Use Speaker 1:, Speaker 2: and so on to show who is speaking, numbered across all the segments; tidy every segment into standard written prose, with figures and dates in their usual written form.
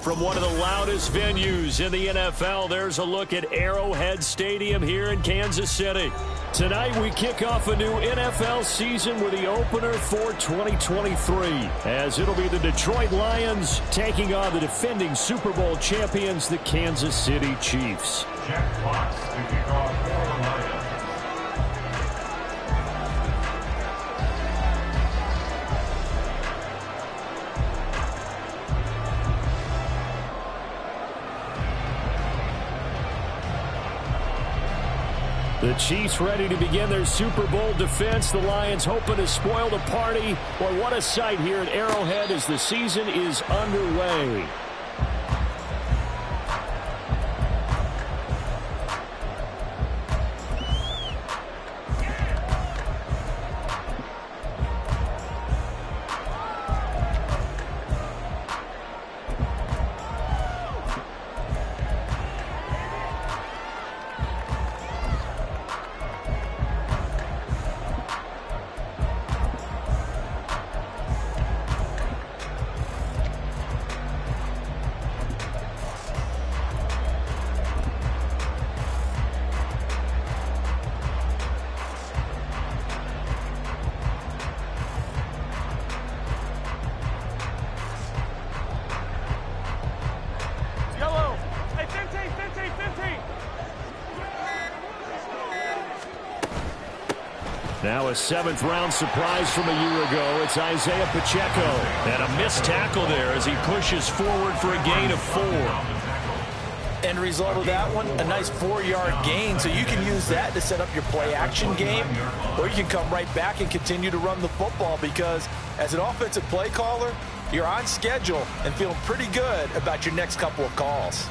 Speaker 1: From one of the loudest venues in the NFL, there's a look at Arrowhead Stadium here in Kansas City. Tonight we kick off a new NFL season with the opener for 2023, as it'll be the Detroit Lions taking on the defending Super Bowl champions, the Kansas City Chiefs.
Speaker 2: Jack Fox to kick off for the Lions.
Speaker 1: The Chiefs ready to begin their Super Bowl defense. The Lions hoping to spoil the party. Well, what a sight here at Arrowhead as the season is underway. Now a seventh-round surprise from a year ago. It's Isaiah Pacheco. And a missed tackle there as he pushes forward for a gain of 4.
Speaker 3: End result of that one, a nice 4-yard gain. So you can use that to set up your play-action game, or you can come right back and continue to run the football, because as an offensive play caller, you're on schedule and feeling pretty good about your next couple of calls.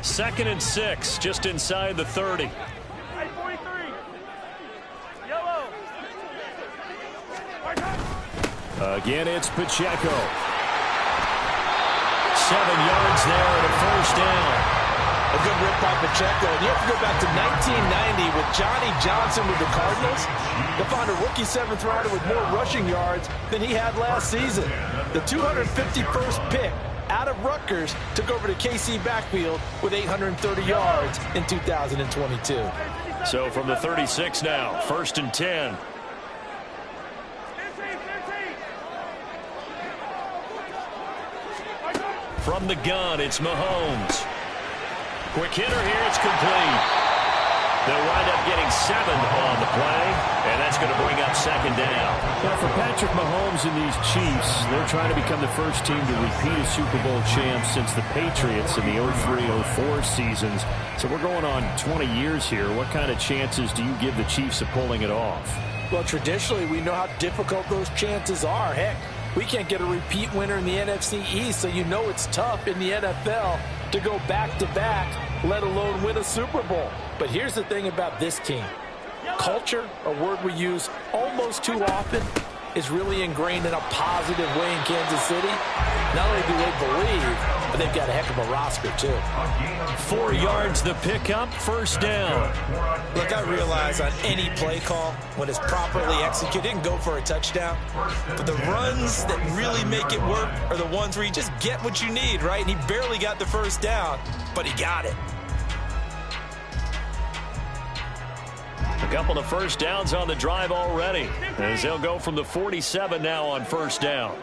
Speaker 1: Second and 6, just inside the 30.
Speaker 4: Hey, 43. Yellow.
Speaker 1: Again, it's Pacheco. 7 yards there and a first down.
Speaker 3: A good rip by Pacheco. And you have to go back to 1990 with Johnny Johnson with the Cardinals to find a rookie 7th rounder with more rushing yards than he had last season. The 251st pick out of Rutgers took over the KC backfield with 830 yards in 2022.
Speaker 1: So from the 36 now, 1st and 10. From the gun, it's Mahomes. Quick hitter here, it's complete. They'll wind up getting 7 on the play, and that's going to bring up 2nd down. Well, for Patrick Mahomes and these Chiefs, they're trying to become the first team to repeat as Super Bowl champs since the Patriots in the 03-04 seasons. So we're going on 20 years here. What kind of chances do you give the Chiefs of pulling it off?
Speaker 3: Well, traditionally, we know how difficult those chances are. Heck, we can't get a repeat winner in the NFC East, so you know it's tough in the NFL to go back-to-back, let alone win a Super Bowl. But here's the thing about this team. Culture, a word we use almost too often, is really ingrained in a positive way in Kansas City. Not only do they believe, but they've got a heck of a roster, too.
Speaker 1: 4 yards the pickup, 1st down.
Speaker 3: Look, I realize on any play call, when it's properly executed, it can go for a touchdown. But the runs that really make it work are the ones where you just get what you need, right? And he barely got the 1st down, but he got it.
Speaker 1: A couple of 1st downs on the drive already, as they'll go from the 47 now on 1st down.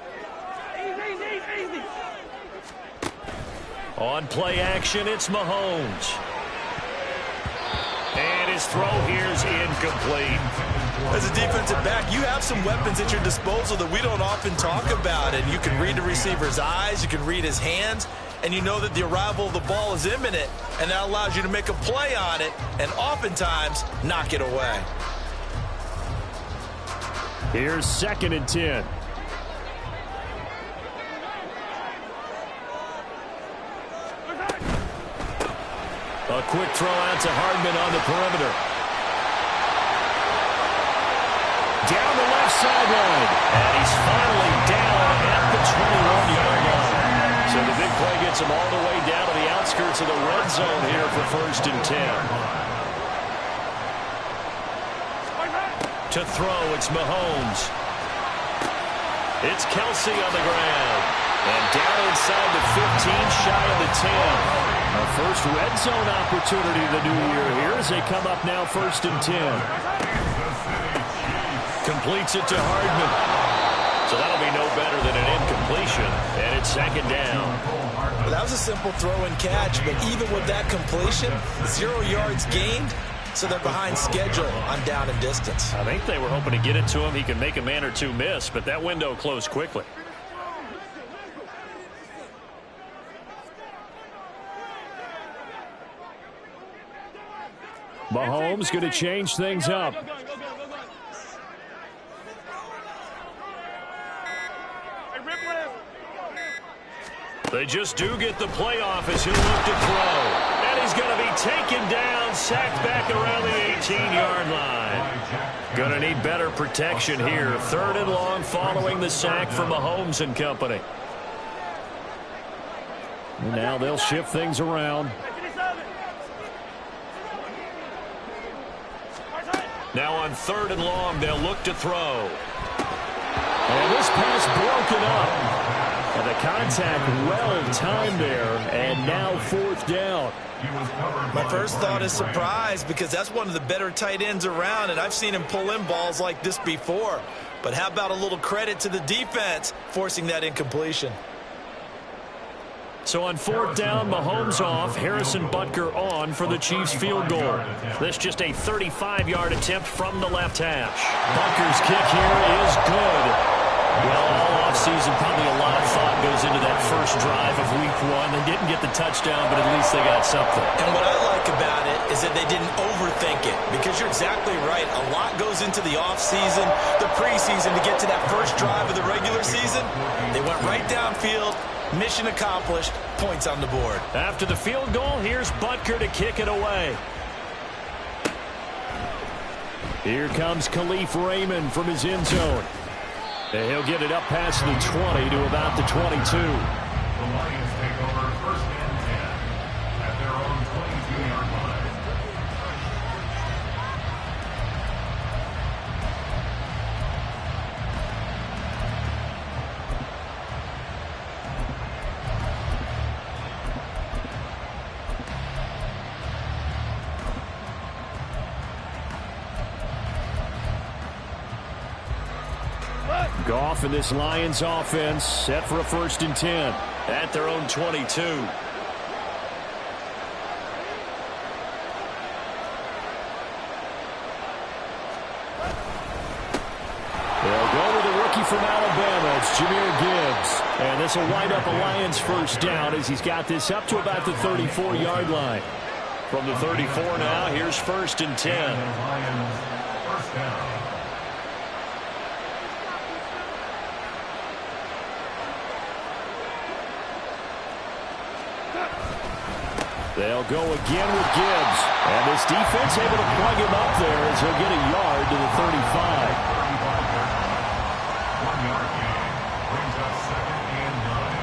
Speaker 1: On play action, it's Mahomes. And his throw here's incomplete.
Speaker 3: As a defensive back, you have some weapons at your disposal that we don't often talk about. And you can read the receiver's eyes, you can read his hands, and you know that the arrival of the ball is imminent, and that allows you to make a play on it and oftentimes knock it away.
Speaker 1: Here's 2nd and 10. A quick throw out to Hardman on the perimeter. Down the left sideline. And he's finally down at the 21-yard line. So the big play gets him all the way down to the outskirts of the red zone here for 1st and 10. To throw, it's Mahomes. It's Kelsey on the ground. And down inside the 15, shy of the 10. A first red zone opportunity of the new year here as they come up now 1st and 10. Completes it to Hardman. So that'll be no better than an incompletion. And it's 2nd down.
Speaker 3: Well, that was a simple throw and catch, but even with that completion, 0 yards gained, so they're behind schedule on down and distance.
Speaker 1: I think they were hoping to get it to him. He could make a man or two miss, but that window closed quickly. Mahomes going to change things up. They just do get the playoff as he'll look to throw. And he's going to be taken down, sacked back around the 18-yard line. Going to need better protection here. 3rd and long following the sack from Mahomes and company. And now they'll shift things around. Now on 3rd and long, they'll look to throw. And this pass broken up. And the contact well-timed there, and now 4th down.
Speaker 3: My first thought is surprise because that's one of the better tight ends around, and I've seen him pull in balls like this before. But how about a little credit to the defense forcing that incompletion?
Speaker 1: So on 4th down, Mahomes off, Harrison Butker on for the Chiefs field goal. This just a 35-yard attempt from the left hash. Butker's kick here is good. Well, all offseason, probably a lot of thought goes into that first drive of Week 1. They didn't get the touchdown, but at least they got something.
Speaker 3: And what I like about it is that they didn't overthink it, because you're exactly right. A lot goes into the offseason, the preseason to get to that first drive of the regular season. They went right downfield, mission accomplished, points on the board.
Speaker 1: After the field goal, here's Butker to kick it away. Here comes Khalif Raymond from his end zone. And he'll get it up past the 20 to about the 22.
Speaker 2: The Lions take over 1st and 10 at their own 22-yard line.
Speaker 1: Goff and this Lions offense set for a 1st and 10 at their own 22. They'll go with a rookie from Alabama. It's Jahmyr Gibbs. And this will wind up a Lions 1st down as he's got this up to about the 34-yard line. From the 34 now, here's 1st and 10.
Speaker 2: Lions 1st down.
Speaker 1: They'll go again with Gibbs. And this defense able to plug him up there as he'll get a yard to the 35.
Speaker 2: 1-yard gain brings up 2nd and 9.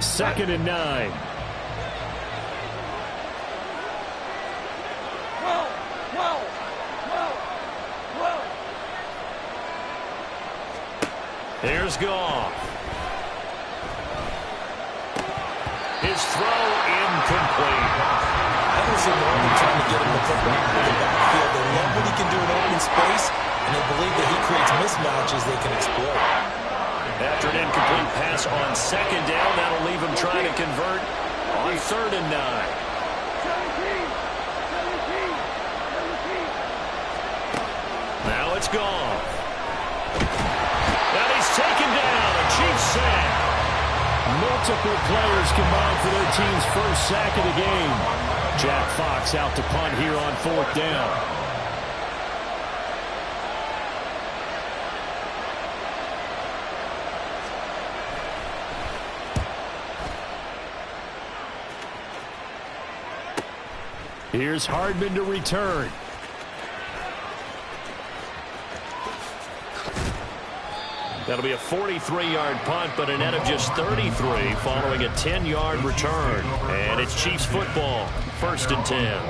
Speaker 1: Second and 9. Here's Goff. His throw incomplete.
Speaker 3: I don't see Norman trying to get him the football in the backfield. They love what he can do in open space, and they believe that he creates mismatches they can exploit.
Speaker 1: After an incomplete pass on 2nd down, that'll leave him trying to convert on 3rd and 9. Now it's Goff. And he's taken down. A Chiefs sack. Multiple players combined for their team's 1st sack of the game. Jack Fox out to punt here on 4th down. Here's Hardman to return. That'll be a 43-yard punt, but a net of just 33 following a 10-yard return. And it's Chiefs football, 1st and 10.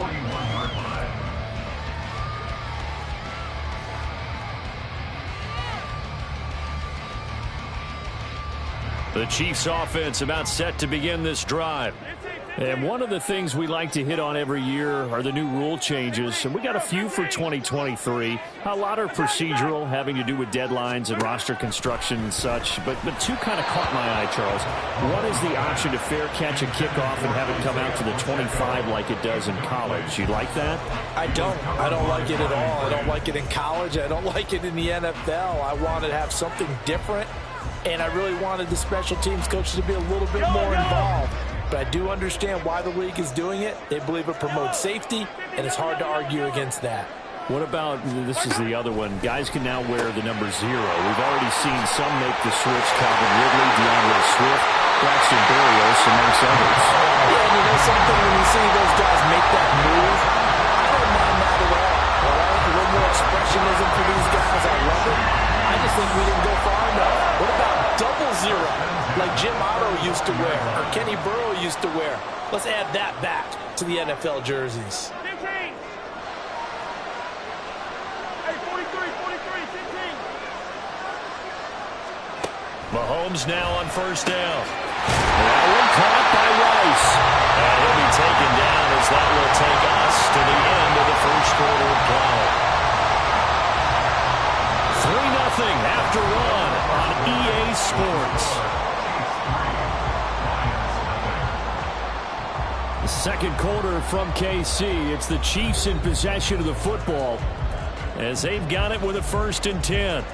Speaker 1: The Chiefs offense about set to begin this drive. And one of the things we like to hit on every year are the new rule changes. And we got a few for 2023. A lot are procedural, having to do with deadlines and roster construction and such. But two kind of caught my eye, Charles. One is the option to fair catch a kickoff and have it come out to the 25 like it does in college. You like that?
Speaker 3: I don't. I don't like it at all. I don't like it in college. I don't like it in the NFL. I wanted to have something different. And I really wanted the special teams coaches to be a little bit more involved. But I do understand why the league is doing it. They believe it promotes safety, and it's hard to argue against that.
Speaker 1: What about, this is the other one, guys can now wear the number 0. We've already seen some make the switch, Calvin Ridley, DeAndre Swift, Braxton Berrios, amongst others.
Speaker 3: Yeah, and you know something, when you see those guys make that move, I don't mind that at all. All right? A little more expressionism for these guys, I love it. I just think we didn't go far enough. What about 00, like Jim Otto used to wear, or Kenny Burrow used to wear? Let's add that back to the NFL jerseys.
Speaker 4: 15. Hey, 43, 15.
Speaker 1: Mahomes now on 1st down. That one caught by Rice. And he'll be taken down as that will take us to the end of the 1st quarter of play. 3-0 after run on EA Sports. The 2nd quarter from KC. It's the Chiefs in possession of the football as they've got it with a 1st and 10.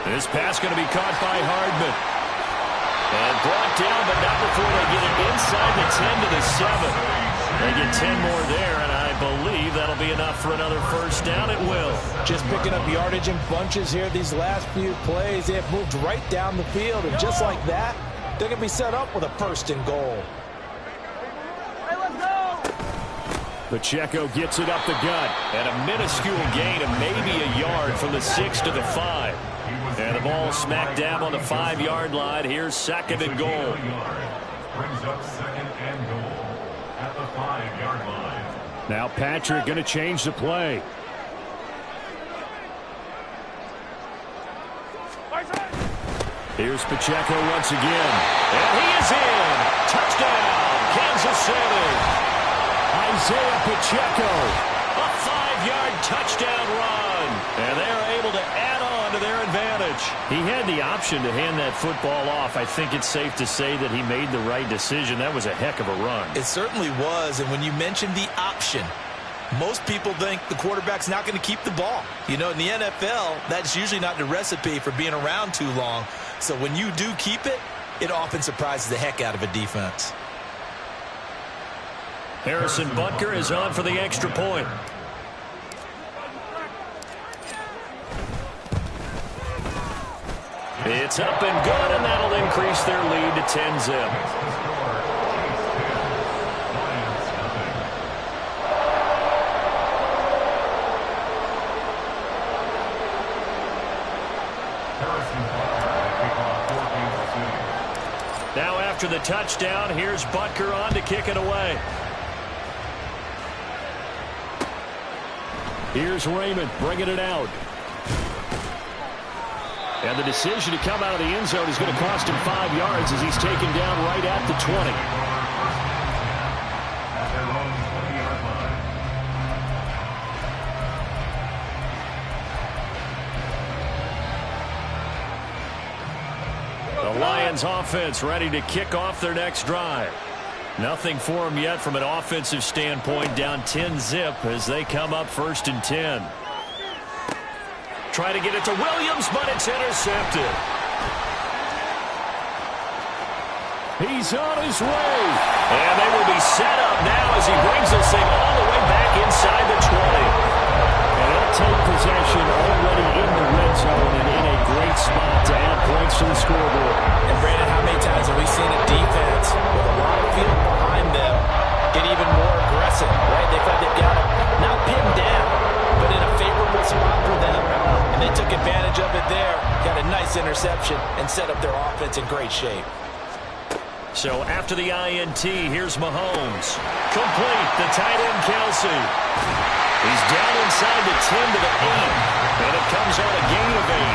Speaker 1: This pass going to be caught by Hardman. And brought down, but not before they get it inside the 10 to the 7. They get 10 more there, and I believe that'll be enough for another 1st down. It will.
Speaker 3: Just picking up yardage in bunches here these last few plays. They have moved right down the field, and just like that, they're going to be set up with a 1st and goal.
Speaker 4: Hey, let's go!
Speaker 1: Pacheco gets it up the gut, and a minuscule gain of maybe a yard from the 6 to the 5. And the ball smack dab on the 5-yard line. Here's 2nd and goal.
Speaker 2: Brings up 2nd and goal at the 5-yard line.
Speaker 1: Now Patrick going to change the play. Here's Pacheco once again. And he is in. Touchdown, Kansas City. Isaiah Pacheco. A 5-yard touchdown run. And they're able to add on to their advantage. He had the option to hand that football off. I think it's safe to say that he made the right decision. That was a heck of a run.
Speaker 3: It certainly was. And when you mentioned the option, most people think the quarterback's not going to keep the ball. You know, in the NFL, that's usually not the recipe for being around too long. So when you do keep it, it often surprises the heck out of a defense.
Speaker 1: Harrison Butker is on for the extra point. It's up and good, and that'll increase their lead to 10-zip. Now after the touchdown, here's Butker on to kick it away. Here's Raymond bringing it out. And the decision to come out of the end zone is going to cost him 5 yards as he's taken down right at the 20. The Lions offense ready to kick off their next drive. Nothing for them yet from an offensive standpoint, down 10-zip as they come up 1st and 10. Trying to get it to Williams, but it's intercepted. He's on his way. And they will be set up now as he brings this thing all the way back inside the 20.
Speaker 5: And they'll take possession already in the red zone and in a great spot to add points to the scoreboard.
Speaker 3: And Brandon, how many times have we seen a defense with a lot of field behind them get even more aggressive, right? They find they've got him not pinned down, but in a favorable spot for them. And they took advantage of it there, got a nice interception, and set up their offense in great shape.
Speaker 1: So after the INT, here's Mahomes. Complete, the tight end Kelsey. He's down inside the 10 to the 8, and it comes on a gain of 8.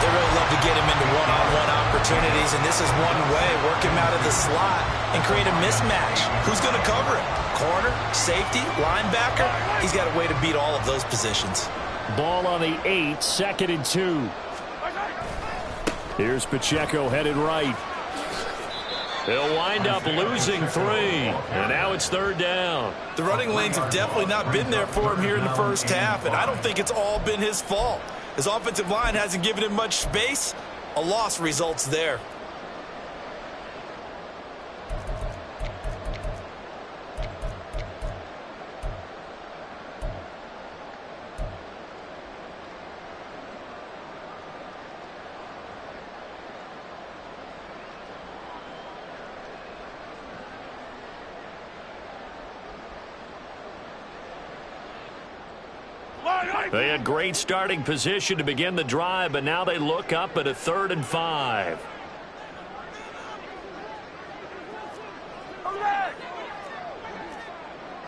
Speaker 3: They really love to get him into one-on-one opportunities, and this is one way, work him out of the slot and create a mismatch. Who's going to cover him? Corner, safety, linebacker? He's got a way to beat all of those positions.
Speaker 5: Ball on the 8, 2nd and 2. Here's Pacheco headed right.
Speaker 1: They'll wind up losing 3, and now it's 3rd down.
Speaker 3: The running lanes have definitely not been there for him here in the first half, and I don't think it's all been his fault. His offensive line hasn't given him much space. A loss results there.
Speaker 1: They had great starting position to begin the drive, but now they look up at a 3rd and 5.
Speaker 4: Come back!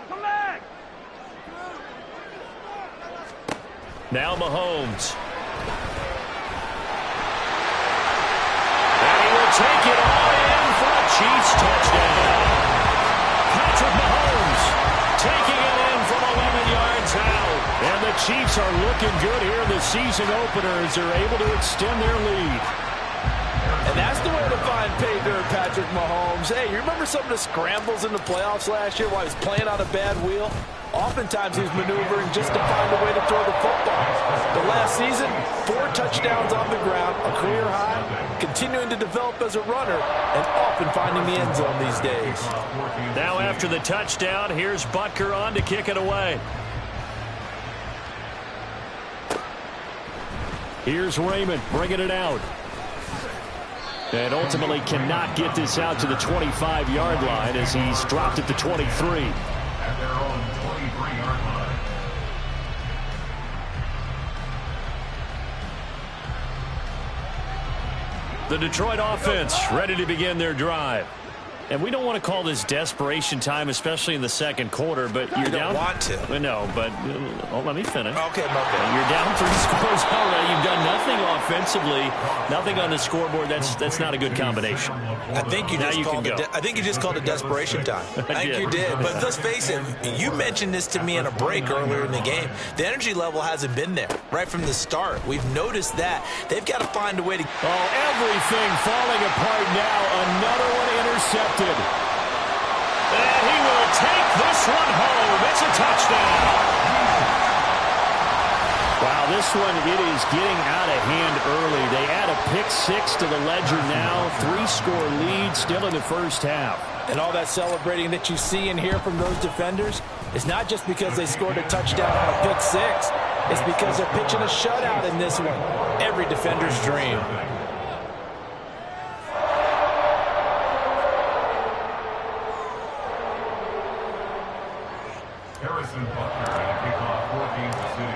Speaker 4: Come back!
Speaker 1: Now Mahomes. And he will take it all in for a Chiefs touchdown. Patrick Mahomes taking it in from 11 yards out. And the Chiefs are looking good here in the season opener as they're able to extend their lead.
Speaker 3: And that's the way to find pay dirt, Patrick Mahomes. Hey, you remember some of the scrambles in the playoffs last year while he was playing on a bad wheel? Oftentimes he was maneuvering just to find a way to throw the football. But last season, 4 touchdowns on the ground, a career high, continuing to develop as a runner, and often finding the end zone these days.
Speaker 1: Now after the touchdown, here's Butker on to kick it away.
Speaker 5: Here's Raymond bringing it out. And ultimately cannot get this out to the 25-yard line as he's dropped at the 23.
Speaker 2: At their own 23-yard line.
Speaker 1: The Detroit offense ready to begin their drive. And we don't want to call this desperation time, especially in the second quarter, but you're down.
Speaker 3: You don't want to.
Speaker 1: No, but let me finish.
Speaker 3: Okay.
Speaker 1: You're down 3 scores already. You've done nothing offensively, nothing on the scoreboard. That's not a good combination.
Speaker 3: I think you just called it desperation time. I think you did. But let's face it, you mentioned this to me in a break earlier in the game. The energy level hasn't been there right from the start. We've noticed that. They've got to find a way to...
Speaker 5: Oh, everything falling apart now. Another one intercepted.
Speaker 1: And he will take this one home. It's a touchdown.
Speaker 5: Wow, this one, it is getting out of hand early. They add a pick-6 to the ledger now. 3-score lead still in the first half.
Speaker 3: And all that celebrating that you see and hear from those defenders is not just because they scored a touchdown on a pick-6. It's because they're pitching a shutout in this one. Every defender's dream.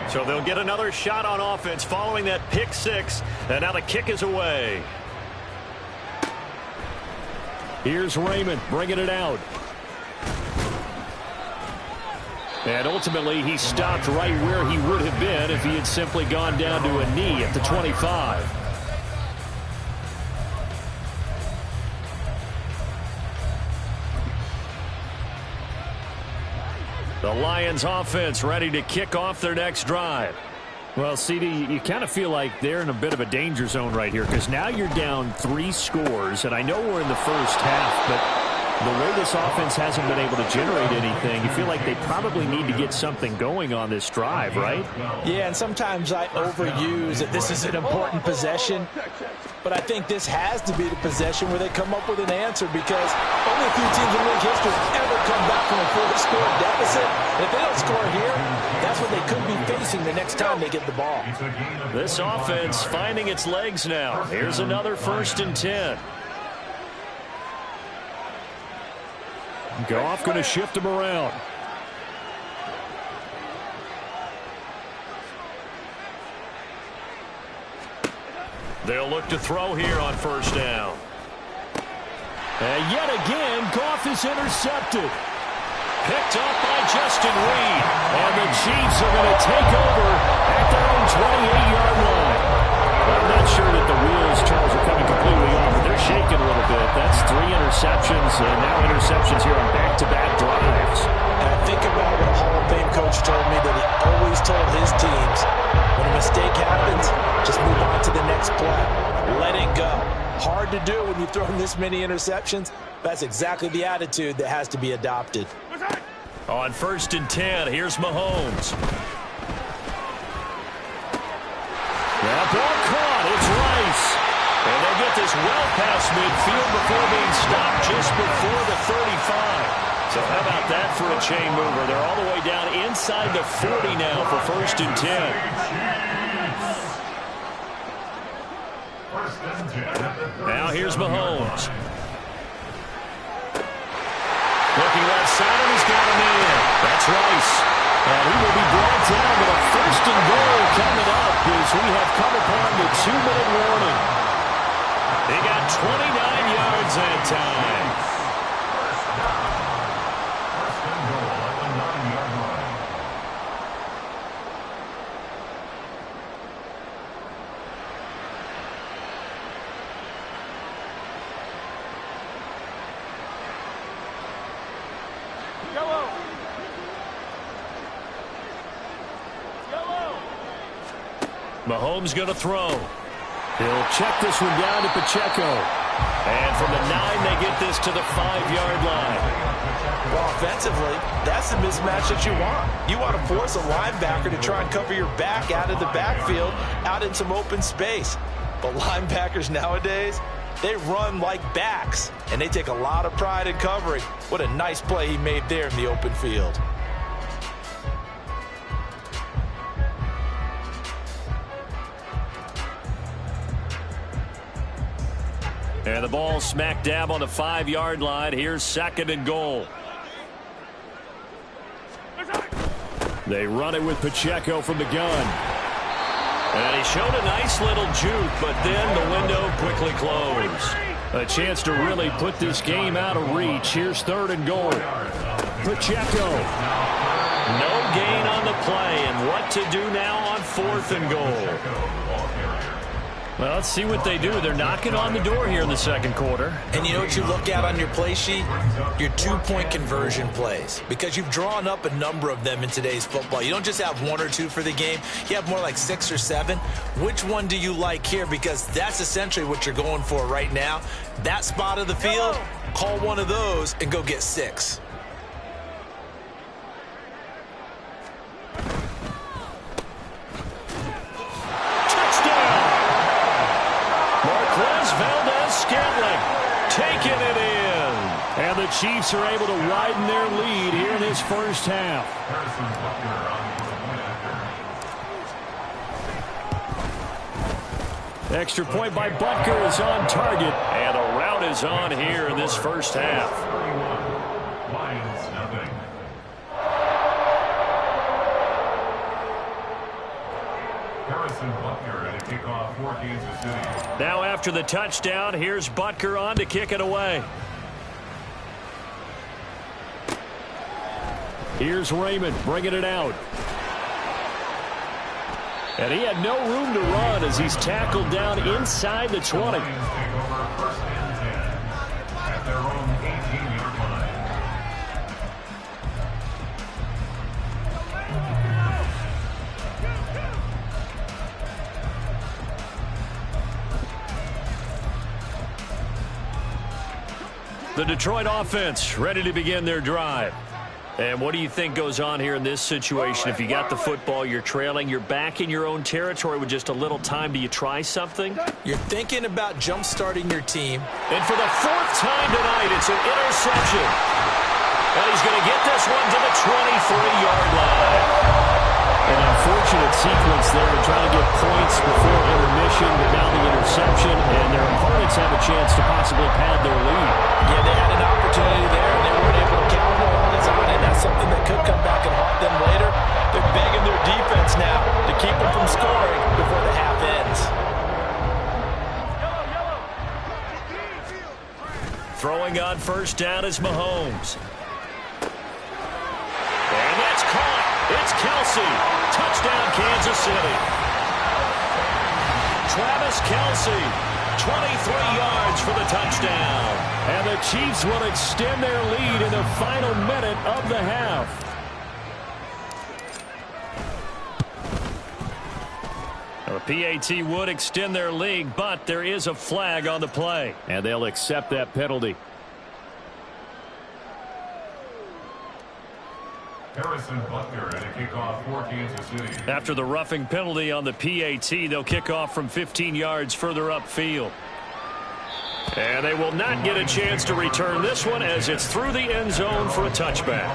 Speaker 1: So they'll get another shot on offense following that pick-6. And now the kick is away.
Speaker 5: Here's Raymond bringing it out. And ultimately, he stopped right where he would have been if he had simply gone down to a knee at the 25.
Speaker 1: The Lions offense ready to kick off their next drive.
Speaker 5: Well, CD, you kind of feel like they're in a bit of a danger zone right here because now you're down 3 scores, and I know we're in the first half, but The way this offense hasn't been able to generate anything, you feel like they probably need to get something going on this drive, right?
Speaker 3: Yeah, and sometimes I overuse that this is an important possession, but I think this has to be the possession where they come up with an answer, because only a few teams in league history have ever come back from a 4-score deficit. And if they don't score here, that's what they could be facing the next time they get the ball.
Speaker 1: This offense finding its legs now. Here's another 1st and 10.
Speaker 5: Goff going to shift him around.
Speaker 1: They'll look to throw here on 1st down.
Speaker 5: And yet again, Goff is intercepted.
Speaker 1: Picked up by Justin Reed.
Speaker 5: And the Chiefs are going to take over at their own 28-yard line. I'm not sure that the wheels, Charles, are coming completely off, but they're shaking a little bit. That's 3 interceptions, and now interceptions here on back-to-back drives.
Speaker 3: And I think about what a Hall of Fame coach told me, that he always told his teams, when a mistake happens, just move on to the next play. Let it go. Hard to do when you've thrown this many interceptions. That's exactly the attitude that has to be adopted.
Speaker 1: On 1st and 10, here's Mahomes.
Speaker 5: That ball caught. It's Rice.
Speaker 1: And they get this well past midfield before being stopped just before the 35. So how about that for a chain mover? They're all the way down inside the 40 now for 1st and 10. Now here's Mahomes. Looking left side, and he's got him in. That's Rice.
Speaker 5: And he will be brought down with a 1st and goal coming up as we have come upon the 2-minute warning.
Speaker 1: They got 29 yards that time. Mahomes going to throw.
Speaker 5: He'll check this one down to Pacheco.
Speaker 1: And from the 9, they get this to the 5-yard line.
Speaker 3: Well, offensively, that's the mismatch that you want. You want to force a linebacker to try and cover your back out of the backfield, out in some open space. But linebackers nowadays, they run like backs, and they take a lot of pride in covering. What a nice play he made there in the open field.
Speaker 1: And the ball smack dab on the 5-yard line. Here's 2nd and goal.
Speaker 5: They run it with Pacheco from the gun.
Speaker 1: And he showed a nice little juke, but then the window quickly closed.
Speaker 5: A chance to really put this game out of reach. Here's 3rd and goal. Pacheco.
Speaker 1: No gain on the play, and what to do now on 4th and goal. Well, let's see what they do. They're knocking on the door here in the 2nd quarter.
Speaker 3: And you know what you look at on your play sheet? Your 2-point conversion plays. Because you've drawn up a number of them in today's football. You don't just have 1 or 2 for the game. You have more like 6 or 7. Which one do you like here? Because that's essentially what you're going for right now. That spot of the field, call one of those and go get 6.
Speaker 1: Valdez-Scantling taking it in.
Speaker 5: And the Chiefs are able to widen their lead here in this first half. Extra point by Butker is on target.
Speaker 1: And a rout is on here in this first half.
Speaker 2: Lions, nothing. Harrison Butker at a kickoff for Kansas City.
Speaker 1: Now after the touchdown, here's Butker on to kick it away.
Speaker 5: Here's Raymond bringing it out. And he had no room to run as he's tackled down inside the 20.
Speaker 2: Lions take over 1st and 10 at their own 18-yard line.
Speaker 1: The Detroit offense ready to begin their drive. And what do you think goes on here in this situation? If you got the football, you're trailing, you're back in your own territory with just a little time. Do you try something?
Speaker 3: You're thinking about jump-starting your team.
Speaker 1: And for the fourth time tonight, it's an interception. And he's going to get this one to the 23-yard line.
Speaker 5: An unfortunate sequence there to try to get points before intermission, but now the interception, and their opponents have a chance to possibly pad their lead.
Speaker 3: Yeah, they had an opportunity there, and they weren't able to capitalize on it. That's something that could come back and haunt them later. They're begging their defense now to keep them from scoring before the half ends.
Speaker 1: Throwing on first down is Mahomes. And that's caught. It's Kelce. Touchdown, Kansas City. Travis Kelce, 23 yards for the touchdown.
Speaker 5: And the Chiefs will extend their lead in the final minute of the half.
Speaker 1: The PAT would extend their lead, but there is a flag on the play.
Speaker 5: And they'll accept that penalty.
Speaker 2: Harrison Butker and a kickoff for Kansas City.
Speaker 1: After the roughing penalty on the PAT, they'll kick off from 15 yards further upfield. And they will not get a chance to return this one as it's through the end zone for a touchback.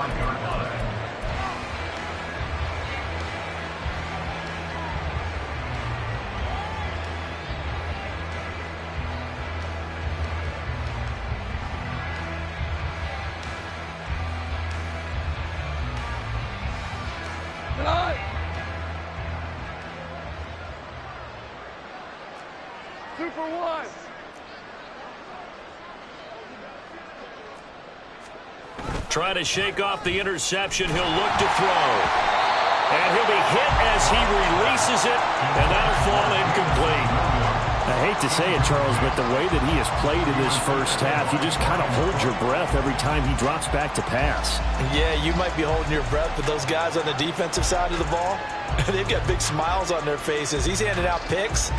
Speaker 1: Trying to shake off the interception. He'll look to throw. And he'll be hit as he releases it, and that'll fall incomplete.
Speaker 5: I hate to say it, Charles, but the way that he has played in this first half, you just kind of hold your breath every time he drops back to pass.
Speaker 3: Yeah, you might be holding your breath, but those guys on the defensive side of the ball, they've got big smiles on their faces. He's handing out picks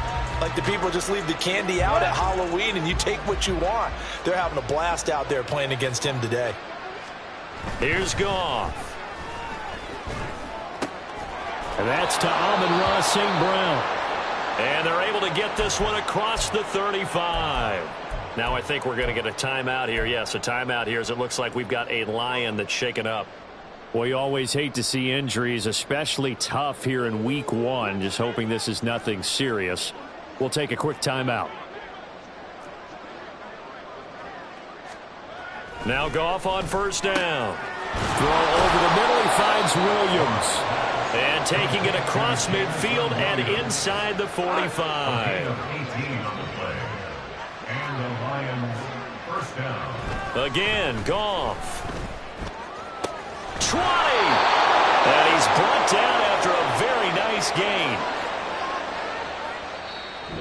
Speaker 3: like the people just leave the candy out at Halloween and you take what you want. They're having a blast out there playing against him today.
Speaker 1: Here's Goff.
Speaker 5: And that's to Amon-Ra St. Brown.
Speaker 1: And they're able to get this one across the 35. Now I think we're going to get a timeout here. Yes, a timeout here as it looks like we've got a Lion that's shaken up.
Speaker 5: Well, you always hate to see injuries, especially tough here in week one. Just hoping this is nothing serious. We'll take a quick timeout.
Speaker 1: Now Goff on first down.
Speaker 5: Throw over the middle. He finds Williams.
Speaker 1: And taking it across midfield and inside the 45.
Speaker 2: 18 on the play. And the Lions first down.
Speaker 1: Again, Goff. 20. And he's brought down after a very nice gain.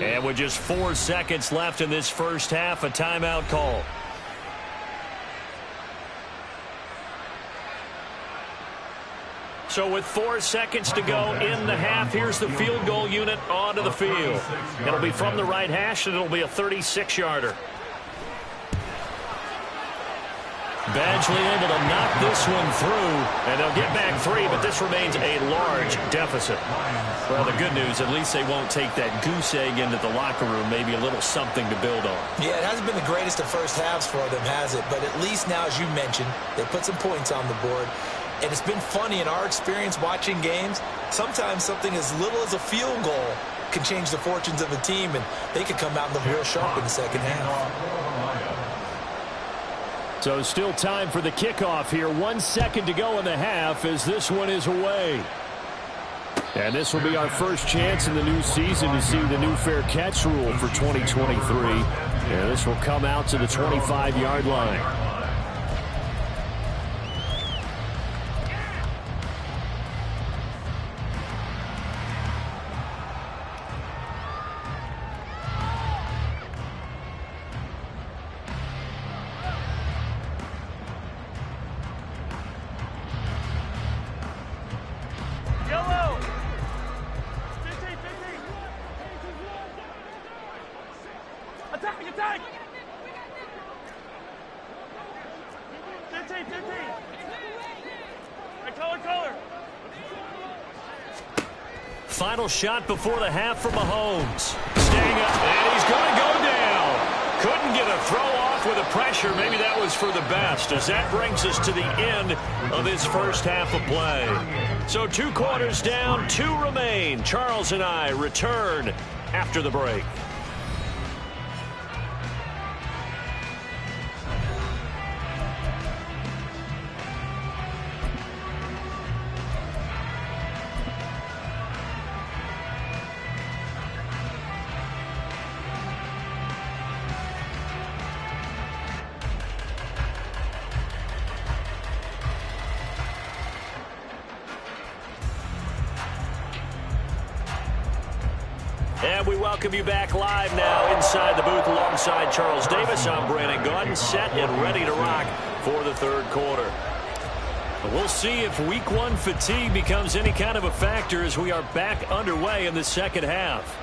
Speaker 1: And with just 4 seconds left in this first half, a timeout call. So with 4 seconds to go in the half, here's the field goal unit onto the field. It'll be from the right hash, and it'll be a 36-yarder. Badgley able to knock this one through, and they'll get back 3, but this remains a large deficit. Well, the good news, at least they won't take that goose egg into the locker room, maybe a little something to build on.
Speaker 3: Yeah, it hasn't been the greatest of first halves for them, has it? But at least now, as you mentioned, they put some points on the board. And it's been funny in our experience watching games. Sometimes something as little as a field goal can change the fortunes of a team, and they could come out and look real sharp in the second half.
Speaker 5: So still time for the kickoff here. 1 second to go in the half as this one is away. And this will be our first chance in the new season to see the new fair catch rule for 2023. And this will come out to the 25-yard line.
Speaker 4: 15. Hey, color.
Speaker 1: Final shot before the half for Mahomes. Staying up, and he's going to go down. Couldn't get a throw off with the pressure. Maybe that was for the best, as that brings us to the end of his first half of play. So 2 quarters down, 2 remain. Charles and I return after the break. And we welcome you back live now inside the booth alongside Charles Davis. I'm Brandon Gaudin, set and ready to rock for the third quarter. We'll see if week 1 fatigue becomes any kind of a factor as we are back underway in the second half.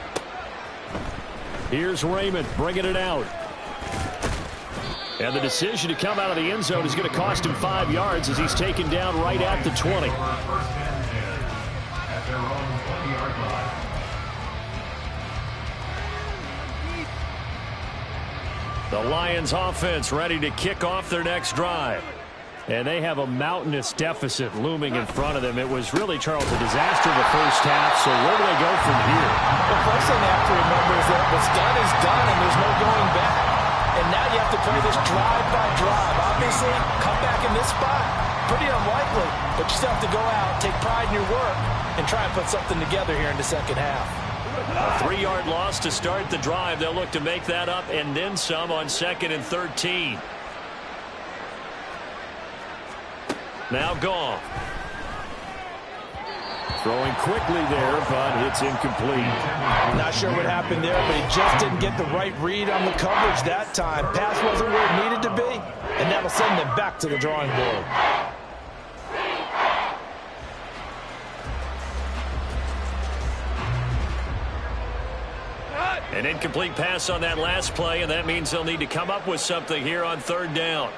Speaker 1: Here's Raymond bringing it out. And the decision to come out of the end zone is going to cost him 5 yards as he's taken down right at the 20.
Speaker 2: At their own 20-yard line.
Speaker 1: The Lions offense ready to kick off their next drive. And they have a mountainous deficit looming in front of them. It was really, Charles, a disaster in the first half, so where do they go from here?
Speaker 3: The first thing they have to remember is that what's done is done, and there's no going back. And now you have to play this drive by drive. Obviously, come back in this spot, pretty unlikely, but you still have to go out, take pride in your work, and try and put something together here in the second half.
Speaker 1: A 3-yard loss to start the drive. They'll look to make that up and then some on 2nd and 13. Now Goff. Throwing quickly there, but it's incomplete.
Speaker 3: Not sure what happened there, but he just didn't get the right read on the coverage that time. Pass wasn't where it needed to be, and that'll send them back to the drawing board.
Speaker 1: An incomplete pass on that last play, and that means they'll need to come up with something here on 3rd down.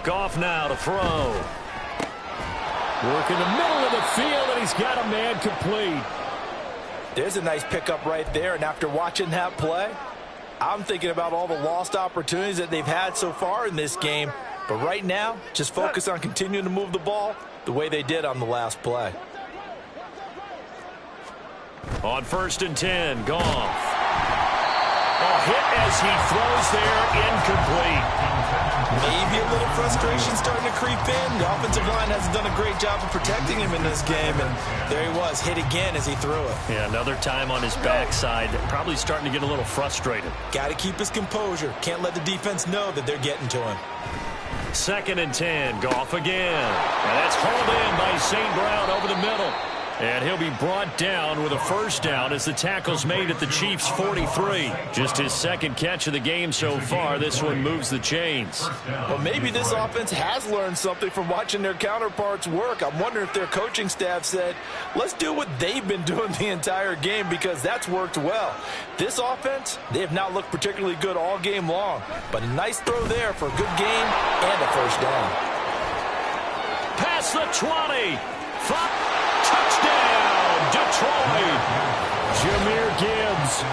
Speaker 1: Goff now to throw. Work in the middle of the field, and he's got a man complete.
Speaker 3: There's a nice pickup right there, and after watching that play, I'm thinking about all the lost opportunities that they've had so far in this game. But right now, just focus on continuing to move the ball the way they did on the last play.
Speaker 1: On 1st and 10, Goff. A hit as he throws there, incomplete.
Speaker 3: Maybe a little frustration starting to creep in. The offensive line hasn't done a great job of protecting him in this game, and there he was, hit again as he threw it.
Speaker 1: Yeah, another time on his backside, probably starting to get a little frustrated.
Speaker 3: Got to keep his composure. Can't let the defense know that they're getting to him.
Speaker 1: 2nd and 10, Goff again. And that's hauled in by St. Brown over the middle. And he'll be brought down with a first down as the tackle's made at the Chiefs' 43. Just his 2nd catch of the game so far. This one moves the chains.
Speaker 3: Well, maybe this offense has learned something from watching their counterparts work. I'm wondering if their coaching staff said, let's do what they've been doing the entire game, because that's worked well. This offense, they have not looked particularly good all game long. But a nice throw there for a good game and a first down.
Speaker 1: Past the 20. Touchdown, Detroit. Jahmyr Gibbs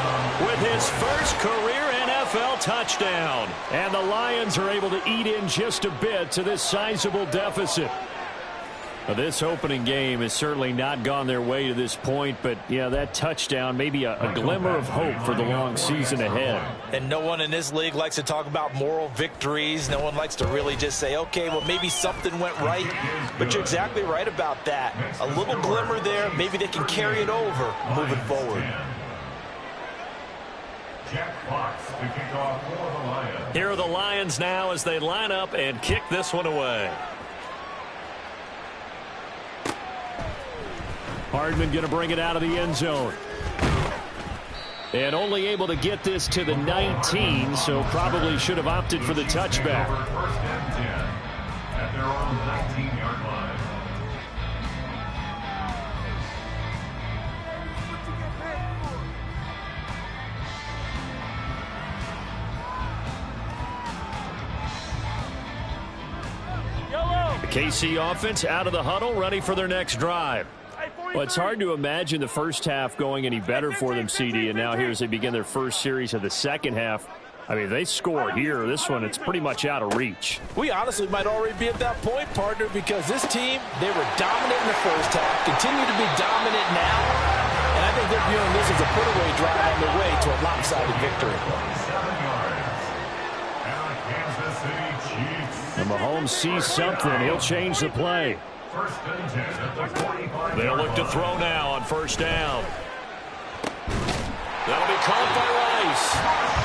Speaker 1: with his first career NFL touchdown. And the Lions are able to eat in just a bit to this sizable deficit. Now, this opening game has certainly not gone their way to this point, but, yeah, that touchdown, maybe a glimmer of hope for the long season ahead.
Speaker 3: And no one in this league likes to talk about moral victories. No one likes to really just say, okay, well, maybe something went right. But you're exactly right about that. A little glimmer there. Maybe they can carry it over moving forward.
Speaker 2: Jack Fox to kick off for the Lions.
Speaker 1: Here are the Lions now as they line up and kick this one away. Hardman going to bring it out of the end zone. And only able to get this to the 19, so probably should have opted for the touchback.
Speaker 2: 1st and 10 at their own 19-yard line.
Speaker 1: KC offense out of the huddle, ready for their next drive.
Speaker 5: Well, it's hard to imagine the first half going any better for them, CD, and now here as they begin their first series of the second half. I mean, they score here. This one, it's pretty much out of reach.
Speaker 3: We honestly might already be at that point, partner, because this team, they were dominant in the first half, continue to be dominant now, and I think they're viewing this as a put-away drive on their way to a lopsided victory.
Speaker 5: And Mahomes sees something. He'll change the play.
Speaker 1: They'll look to throw now on first down. That'll be caught by Rice.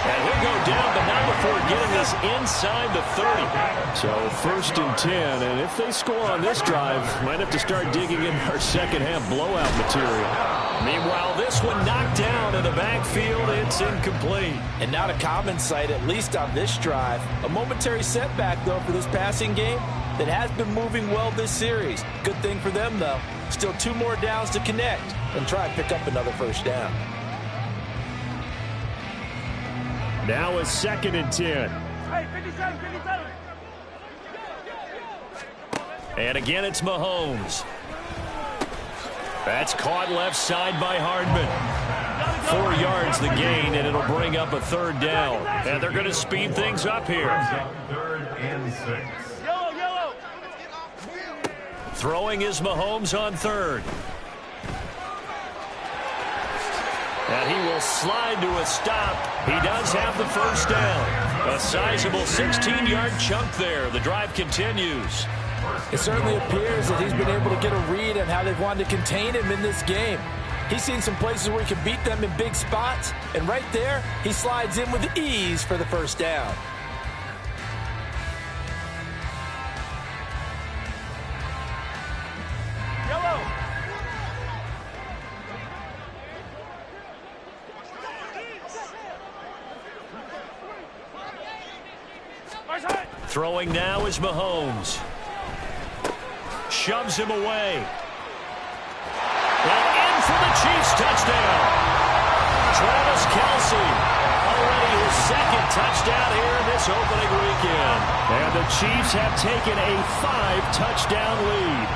Speaker 1: And he'll go down, but not before getting this inside the 30.
Speaker 5: So 1st and 10, and if they score on this drive, might have to start digging in our second half blowout material.
Speaker 1: Meanwhile, this one knocked down in the backfield. It's incomplete.
Speaker 3: And not a common sight, at least on this drive. A momentary setback, though, for this passing game that has been moving well this series. Good thing for them, though. Still 2 more downs to connect and try and pick up another first down.
Speaker 5: Now a 2nd and 10.
Speaker 4: Hey, 57, 57.
Speaker 1: And again, it's Mahomes. That's caught left side by Hardman. 4 yards the gain, and it'll bring up a 3rd down. And they're going to speed things up here.
Speaker 2: 3rd and 6.
Speaker 4: Yellow, yellow.
Speaker 1: Throwing is Mahomes on 3rd. And he will slide to a stop. He does have the first down. A sizable 16-yard chunk there. The drive continues.
Speaker 3: It certainly appears that he's been able to get a read on how they've wanted to contain him in this game. He's seen some places where he can beat them in big spots, and right there, he slides in with ease for the first down.
Speaker 4: Yellow.
Speaker 1: Throwing now is Mahomes. Shoves him away. And in for the Chiefs touchdown. Travis Kelce. Already his 2nd touchdown here in this opening weekend.
Speaker 5: And the Chiefs have taken a 5-touchdown lead.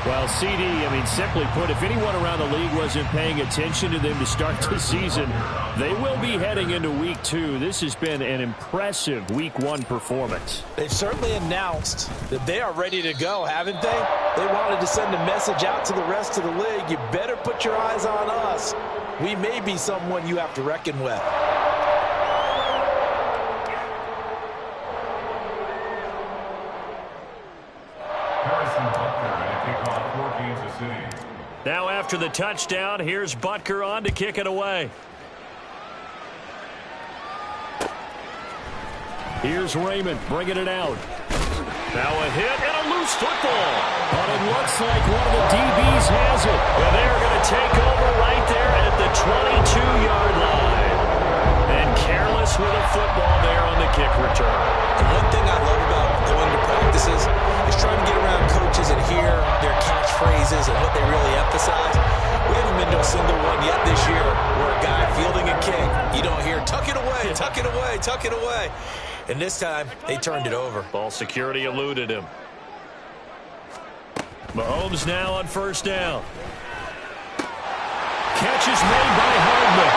Speaker 5: Well, CD, I mean, simply put, if anyone around the league wasn't paying attention to them to start the season, they will be heading into Week 2. This has been an impressive Week 1 performance.
Speaker 3: They've certainly announced that they are ready to go, haven't they? They wanted to send a message out to the rest of the league. You better put your eyes on us. We may be someone you have to reckon with.
Speaker 1: Now after the touchdown, here's Butker on to kick it away.
Speaker 5: Here's Raymond bringing it out.
Speaker 1: Now a hit and a loose football.
Speaker 5: But it looks like one of the DBs has it.
Speaker 1: And they're going to take over right there at the 22-yard line. And careless with a football there on the kick return.
Speaker 3: The one thing I love about going to practices is trying to get around coaches and hear their catchphrases and what they really emphasize. We haven't been to a single one yet this year where a guy fielding a kick, you don't hear, tuck it away, tuck it away, tuck it away. And this time, they turned it over.
Speaker 1: Ball security eluded him. Mahomes now on first down. Catch is made by Hardman.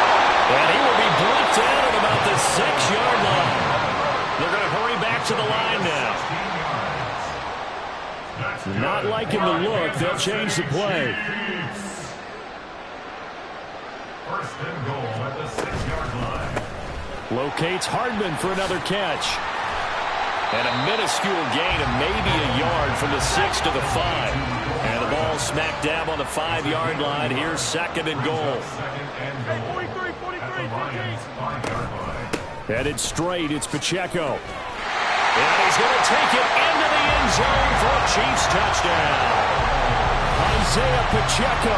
Speaker 1: And he will be blocked out at about the 6-yard line. They're going to hurry back to the line now.
Speaker 5: Not liking the look. They'll change the play.
Speaker 2: 1st and goal at the 6-yard line.
Speaker 5: Locates Hardman for another catch.
Speaker 1: And a minuscule gain of maybe a yard from the 6 to the 5. And the ball smack dab on the 5-yard line. Here's 2nd and goal.
Speaker 2: 2nd and goal.
Speaker 4: 43, 43,
Speaker 2: 5-yard line.
Speaker 5: Headed straight, it's Pacheco.
Speaker 1: And he's going to take it into the end zone for a Chiefs touchdown.
Speaker 5: Isaiah Pacheco.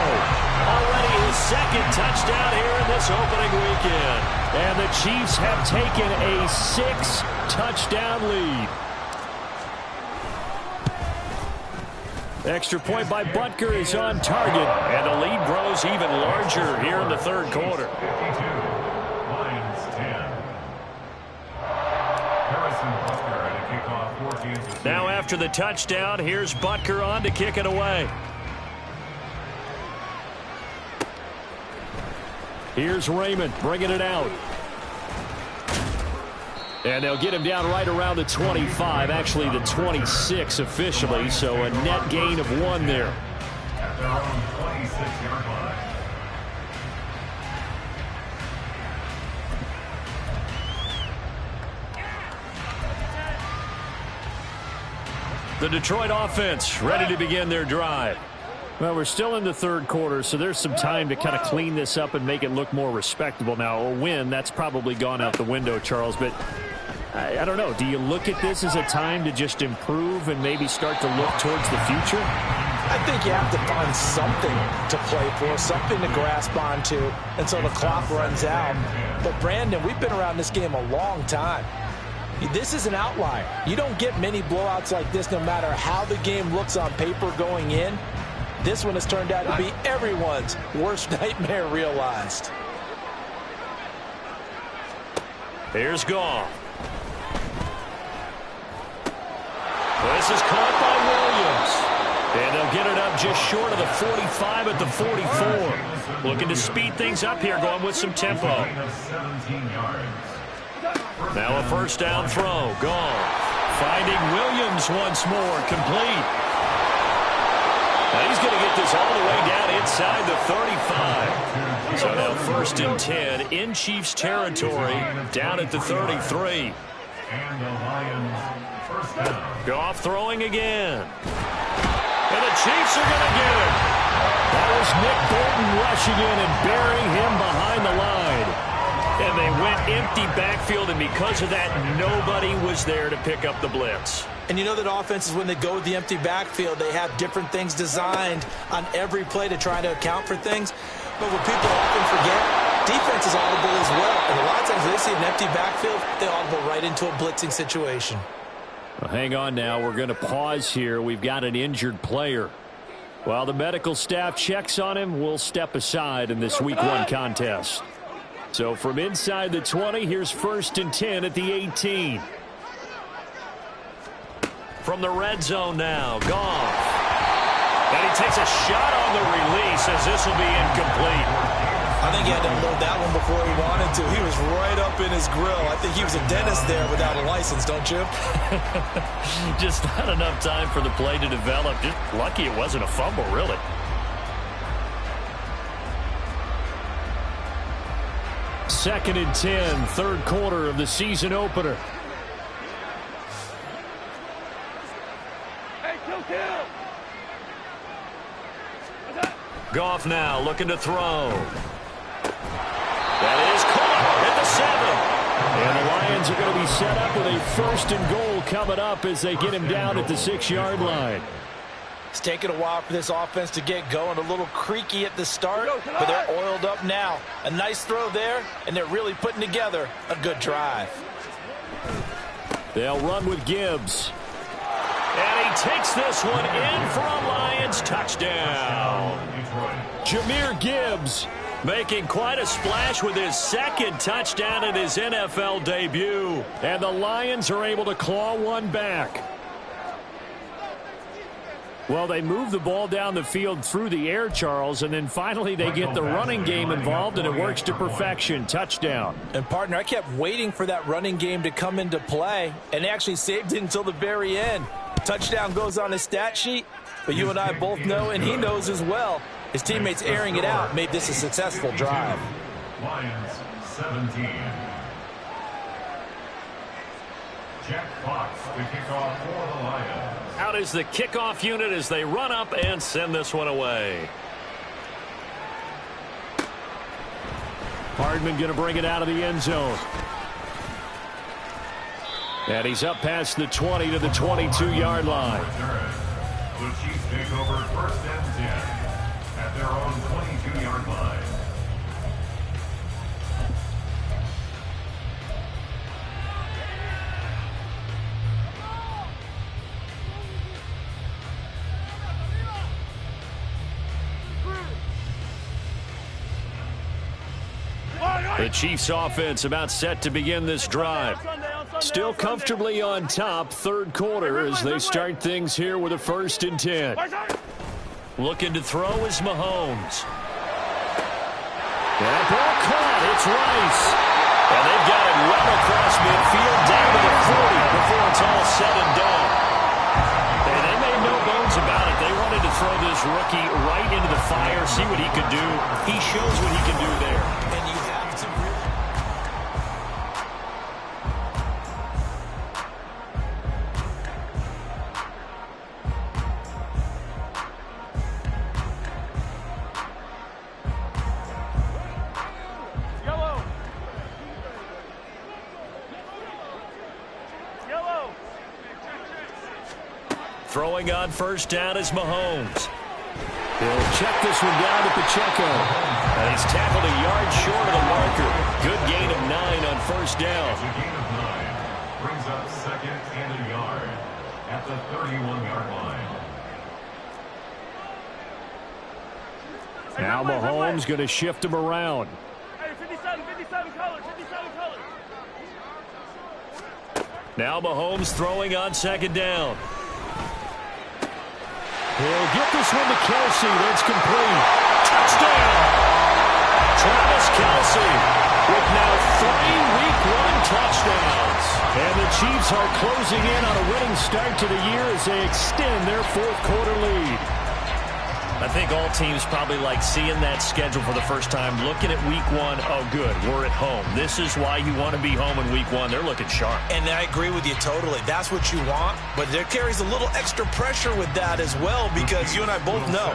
Speaker 1: Already his 2nd touchdown here in this opening weekend.
Speaker 5: And the Chiefs have taken a 6-touchdown lead. Extra point by Butker is on target.
Speaker 1: And the lead grows even larger here in the 3rd quarter.
Speaker 2: 52, Lions 10. Harrison Butker at a kickoff for Kansas City.
Speaker 1: Now after the touchdown, here's Butker on to kick it away.
Speaker 5: Here's Raymond bringing it out. And they'll get him down right around the 25, actually the 26 officially, so a net gain of 1 there.
Speaker 2: At their own 26-yard line.
Speaker 1: The Detroit offense ready to begin their drive.
Speaker 5: Well, we're still in the third quarter, so there's some time to kind of clean this up and make it look more respectable. Now, a win, that's probably gone out the window, Charles, but I don't know. Do you look at this as a time to just improve and maybe start to look towards the future?
Speaker 3: I think you have to find something to play for, something to grasp onto until the clock runs out. But, Brandon, we've been around this game a long time. This is an outlier. You don't get many blowouts like this no matter how the game looks on paper going in. This one has turned out to be everyone's worst nightmare realized.
Speaker 1: Here's Goff. This is caught by Williams. And they'll get it up just short of the 45 at the 44. Looking to speed things up here, going with some tempo.
Speaker 2: 17 yards.
Speaker 1: Now a first down throw. Goff finding Williams once more. Complete. Now he's going to get this all the way down inside the 35. So now first and 10 in Chiefs territory, down at the 33.
Speaker 2: And the Lions first down.
Speaker 1: Goff throwing again. And the Chiefs are going to get him.
Speaker 5: That was Nick Bolton rushing in and burying him behind the line.
Speaker 1: And they went empty backfield, and because of that, nobody was there to pick up the blitz.
Speaker 3: And you know that offenses, when they go with the empty backfield, they have different things designed on every play to try to account for things. But what people often forget, defense is audible as well. And a lot of times when they see an empty backfield, they audible right into a blitzing situation.
Speaker 5: Well, hang on now. We're going to pause here. We've got an injured player. While the medical staff checks on him, we'll step aside in this Week 1 contest. So from inside the 20, here's first and 10 at the 18.
Speaker 1: From the red zone now, Goff. And he takes a shot on the release as this will be incomplete.
Speaker 3: I think he had to unload that one before he wanted to. He was right up in his grill. I think he was a dentist there without a license, don't you?
Speaker 1: Just not enough time for the play to develop. Just lucky it wasn't a fumble, really.
Speaker 5: Second and 10, third quarter of the season opener.
Speaker 4: Hey, kill.
Speaker 1: Goff now looking to throw. That is caught at the 7.
Speaker 5: And the Lions are going to be set up with a first and goal coming up as they get him down at the 6-yard line.
Speaker 3: It's taken a while for this offense to get going. A little creaky at the start, but they're oiled up now. A nice throw there, and they're really putting together a good drive.
Speaker 5: They'll run with Gibbs.
Speaker 1: And he takes this one in for a Lions touchdown.
Speaker 5: Jahmyr Gibbs
Speaker 1: making quite a splash with his second touchdown in his NFL debut.
Speaker 5: And the Lions are able to claw one back. Well, they move the ball down the field through the air, Charles, and then finally they get the running game involved, and it works to perfection. Touchdown.
Speaker 3: And, partner, I kept waiting for that running game to come into play, and they actually saved it until the very end. Touchdown goes on his stat sheet, but you and I both know, and he knows as well, his teammates airing it out made this a successful drive.
Speaker 2: Lions 17. Jack Fox to kick off for the Lions.
Speaker 1: Out is the kickoff unit as they run up and send this one away.
Speaker 5: Hardman going to bring it out of the end zone. And he's up past the 20 to the 22-yard line.
Speaker 2: The Chiefs take over first and 10 at their own 22-yard line.
Speaker 1: The Chiefs offense about set to begin this drive.
Speaker 5: Still comfortably on top, third quarter, as they start things here with a 1st and 10.
Speaker 1: Looking to throw is Mahomes.
Speaker 5: That ball caught. It's Rice.
Speaker 1: And they've got it well across midfield down to the 40 before it's all said and done. And they made no bones about it. They wanted to throw this rookie right into the fire, see what he could do. He shows what he can do there.
Speaker 3: And you have to really...
Speaker 1: Throwing on 1st down is Mahomes.
Speaker 5: He'll check this one down to Pacheco.
Speaker 1: And he's tackled a yard short of the marker. Good gain of 9 on 1st down.
Speaker 2: A gain of 9 brings up 2nd and a yard at the 31-yard line.
Speaker 5: Now Mahomes going to shift him around.
Speaker 4: Hey, 57 colors, 57 colors.
Speaker 1: Now Mahomes throwing on 2nd down.
Speaker 5: He'll get this one to Kelsey. That's complete.
Speaker 1: Touchdown! Travis Kelce with now 3 Week 1 touchdowns.
Speaker 5: And the Chiefs are closing in on a winning start to the year as they extend their 4th quarter lead.
Speaker 1: I think all teams probably like seeing that schedule for the first time, looking at Week 1. Oh, good, we're at home. This is why you want to be home in Week 1. They're looking sharp.
Speaker 3: And I agree with you totally. That's what you want, but there carries a little extra pressure with that as well, because you and I both know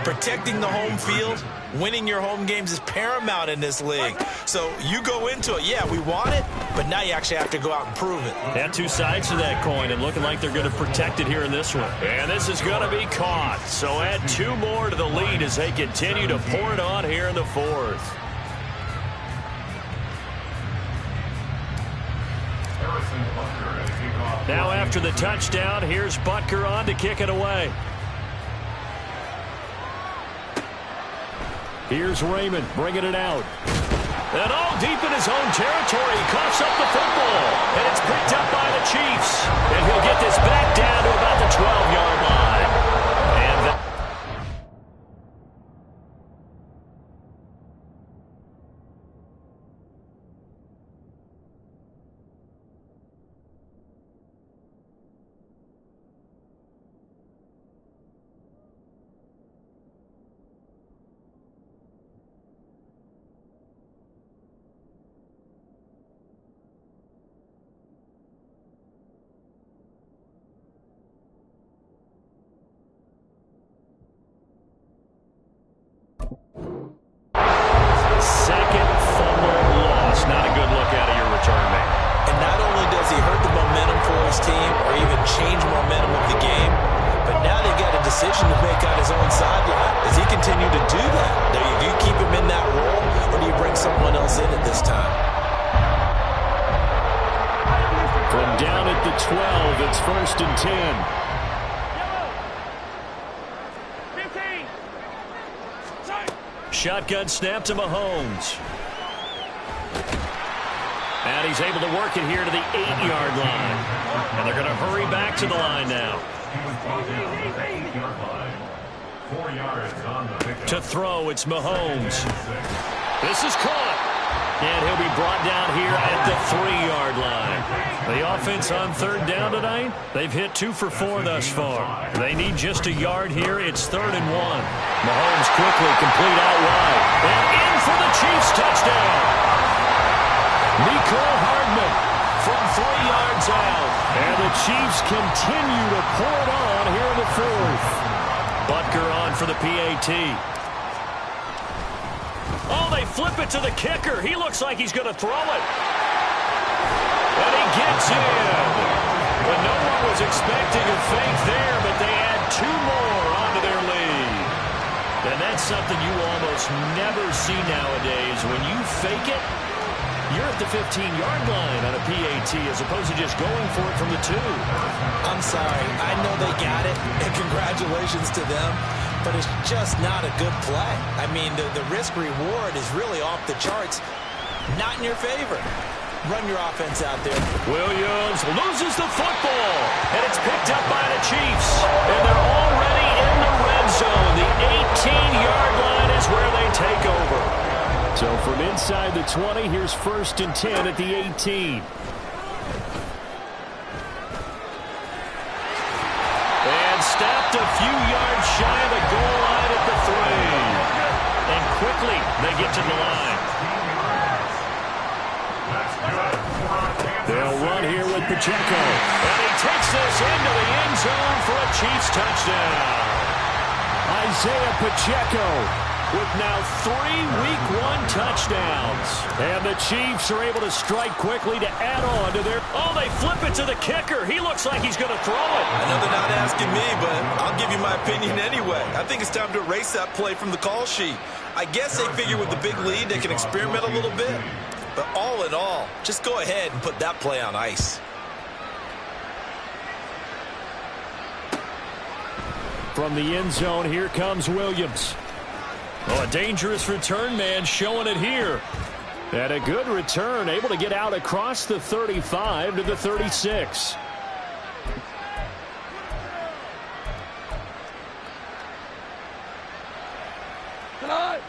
Speaker 3: protecting the home field, winning your home games is paramount in this league. So you go into it, yeah, we want it, but now you actually have to go out and prove it.
Speaker 1: Had 2 sides to that coin, and looking like they're going to protect it here in this one. And this is going to be caught. So add 2 more to the lead as they continue to pour it on here in the 4th. Now after the touchdown, here's Butker on to kick it away.
Speaker 5: Here's Raymond bringing it out.
Speaker 1: And all deep in his own territory, he coughs up the football. And it's picked up by the Chiefs. And he'll get this back down to about the 12-yard line. And second fumble loss. Not a good look out of your return man.
Speaker 3: And not only does he hurt the momentum for his team or even change momentum of the game, but now they've got a decision to make on his own sideline. Does he continue to do that? Do you keep him in that role, or do you bring someone else in at this time?
Speaker 5: From down at the 12, it's 1st and 10.
Speaker 4: Yellow. 15.
Speaker 1: Shotgun snap to Mahomes. And he's able to work it here to the 8-yard line. And they're going to hurry back to the line now.
Speaker 2: He was brought down at the 8-yard line. 4 yards on the pickup.
Speaker 1: To throw, it's Mahomes. This is caught. And he'll be brought down here at the 3-yard line. The offense on 3rd down tonight, they've hit 2 for 4 thus far. They need just a yard here. It's 3rd and 1. Mahomes quickly complete out wide. And in for the Chiefs touchdown. Mecole Hardman from 3 yards out.
Speaker 5: And the Chiefs continue to pour it on here in the 4th.
Speaker 1: Butker on for the PAT. Oh, they flip it to the kicker. He looks like he's going to throw it. And he gets in. But no one was expecting a fake there, but they add 2 more onto their lead. And that's something you almost never see nowadays. When you fake it, you're at the 15-yard line on a PAT as opposed to just going for it from the 2.
Speaker 3: I'm sorry. I know they got it, and congratulations to them, but it's just not a good play. I mean, the risk-reward is really off the charts, not in your favor. Run your offense out there.
Speaker 1: Williams loses the football, and it's picked up by the Chiefs. And they're already in the red zone. The 18-yard line is where they take over.
Speaker 5: So from inside the 20, here's 1st and 10 at the 18.
Speaker 1: And stopped a few yards shy of the goal line at the 3. And quickly they get to the line.
Speaker 5: They'll run here with Pacheco.
Speaker 1: And he takes this into the end zone for a Chiefs touchdown.
Speaker 5: Isaiah Pacheco
Speaker 1: with now 3 Week 1 touchdowns.
Speaker 5: And the Chiefs are able to strike quickly to add on to their...
Speaker 1: Oh, they flip it to the kicker. He looks like he's going to throw it.
Speaker 6: I know they're not asking me, but I'll give you my opinion anyway. I think it's time to erase that play from the call sheet. I guess they figure with the big lead they can experiment a little bit. But all in all, just go ahead and put that play on ice.
Speaker 5: From the end zone, here comes Williams.
Speaker 1: Oh, a dangerous return man showing it here.
Speaker 5: And a good return, able to get out across the 35 to the 36.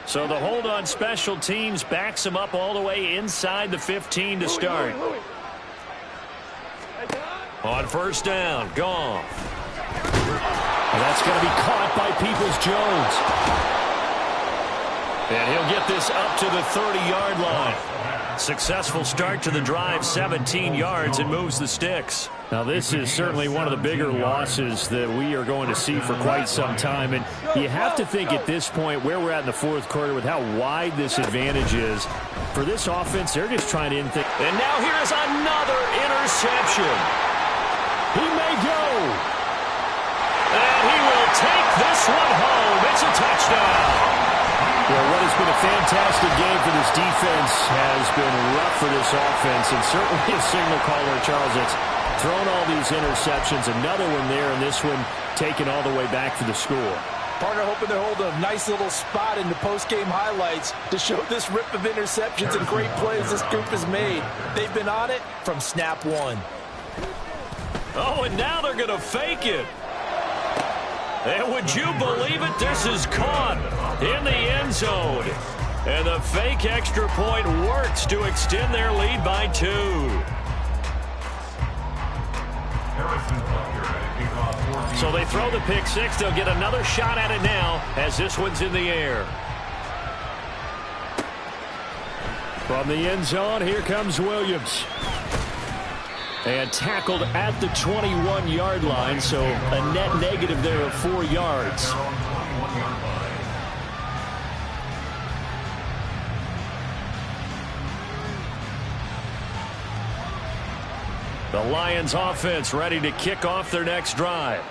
Speaker 1: So the hold on special teams backs him up all the way inside the 15 to start. On 1st down, Goff.
Speaker 5: And that's going to be caught by Peoples-Jones.
Speaker 1: And he'll get this up to the 30-yard line. Successful start to the drive, 17 yards, and moves the sticks.
Speaker 5: Now, this is certainly one of the bigger losses that we are going to see for quite some time. And you have to think at this point where we're at in the 4th quarter with how wide this advantage is. For this offense, they're just trying to think.
Speaker 1: And now here is another interception.
Speaker 5: He may go.
Speaker 1: And he will take this one home. It's a touchdown.
Speaker 5: Well, what has been a fantastic game for this defense has been rough for this offense. And certainly a signal caller, Charles, that's thrown all these interceptions. Another one there, and this one taken all the way back for the score.
Speaker 3: Partner hoping they're holding a nice little spot in the post-game highlights to show this rip of interceptions and great plays this group has made. They've been on it from snap 1.
Speaker 1: Oh, and now they're going to fake it. And would you believe it? This is caught in the end zone. And the fake extra point works to extend their lead by 2. So they throw the pick 6. They'll get another shot at it now as this one's in the air.
Speaker 5: From the end zone, here comes Williams. And tackled at the 21-yard line, so a net negative there of 4 yards.
Speaker 1: The Lions offense ready to kick off their next drive.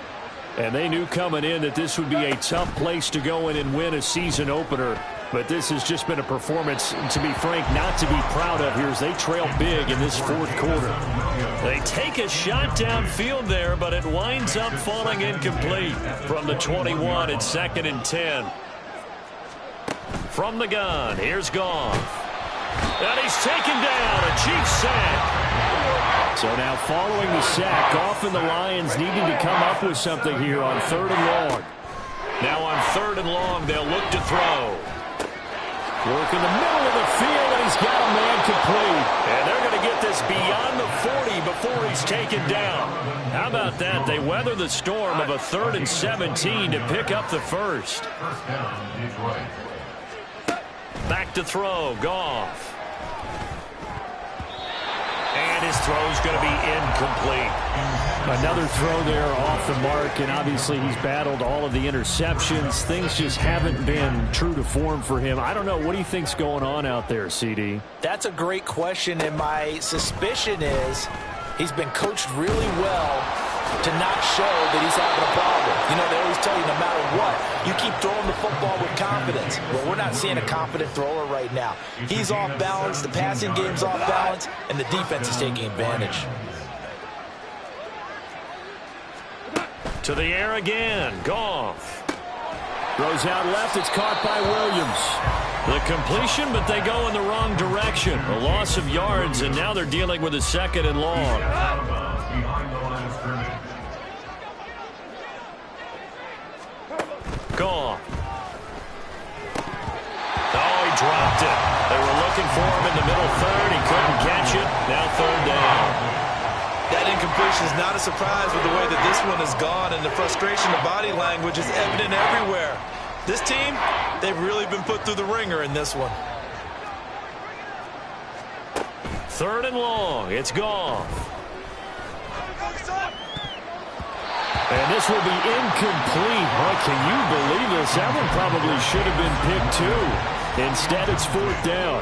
Speaker 5: And they knew coming in that this would be a tough place to go in and win a season opener. But this has just been a performance, to be frank, not to be proud of here as they trail big in this 4th quarter.
Speaker 1: They take a shot downfield there, but it winds up falling incomplete from the 21 at 2nd and 10. From the gun, here's Goff. And he's taken down, a Chiefs sack.
Speaker 5: So now following the sack, Goff and the Lions needing to come up with something here on 3rd and long.
Speaker 1: Now on 3rd and long, they'll look to throw.
Speaker 5: Work in the middle of the field, and he's got a man complete.
Speaker 1: And they're going to get this beyond the 40 before he's taken down. How about that? They weather the storm of a 3rd and 17 to pick up the first. Back to throw, Goff. And his throw's going to be incomplete.
Speaker 5: Another throw there off the mark, and obviously he's battled all of the interceptions. Things just haven't been true to form for him. I don't know. What do you think's going on out there, CD?
Speaker 3: That's a great question, and my suspicion is he's been coached really well to not show that he's having a problem. You know, they always tell you no matter what, you keep throwing the football with confidence. Well, we're not seeing a confident thrower right now. He's off balance, the passing game's off balance, and the defense is taking advantage.
Speaker 1: To the air again, Goff.
Speaker 5: Throws out left, it's caught by Williams.
Speaker 1: The completion, but they go in the wrong direction.
Speaker 5: interception, a loss of yards, and now they're dealing with a 2nd and long.
Speaker 2: Out of bounds behind the line of scrimmage.
Speaker 1: Gone. Oh, he dropped it. They were looking for him in the middle third. He couldn't catch it. Now 3rd down.
Speaker 6: That incompletion is not a surprise with the way that this one has gone, and the frustration of body language is evident everywhere. This team, they've really been put through the ringer in this one.
Speaker 1: 3rd and long. It's gone.
Speaker 5: And this will be incomplete. Boy, can you believe this? That one probably should have been picked too. Instead, it's 4th down.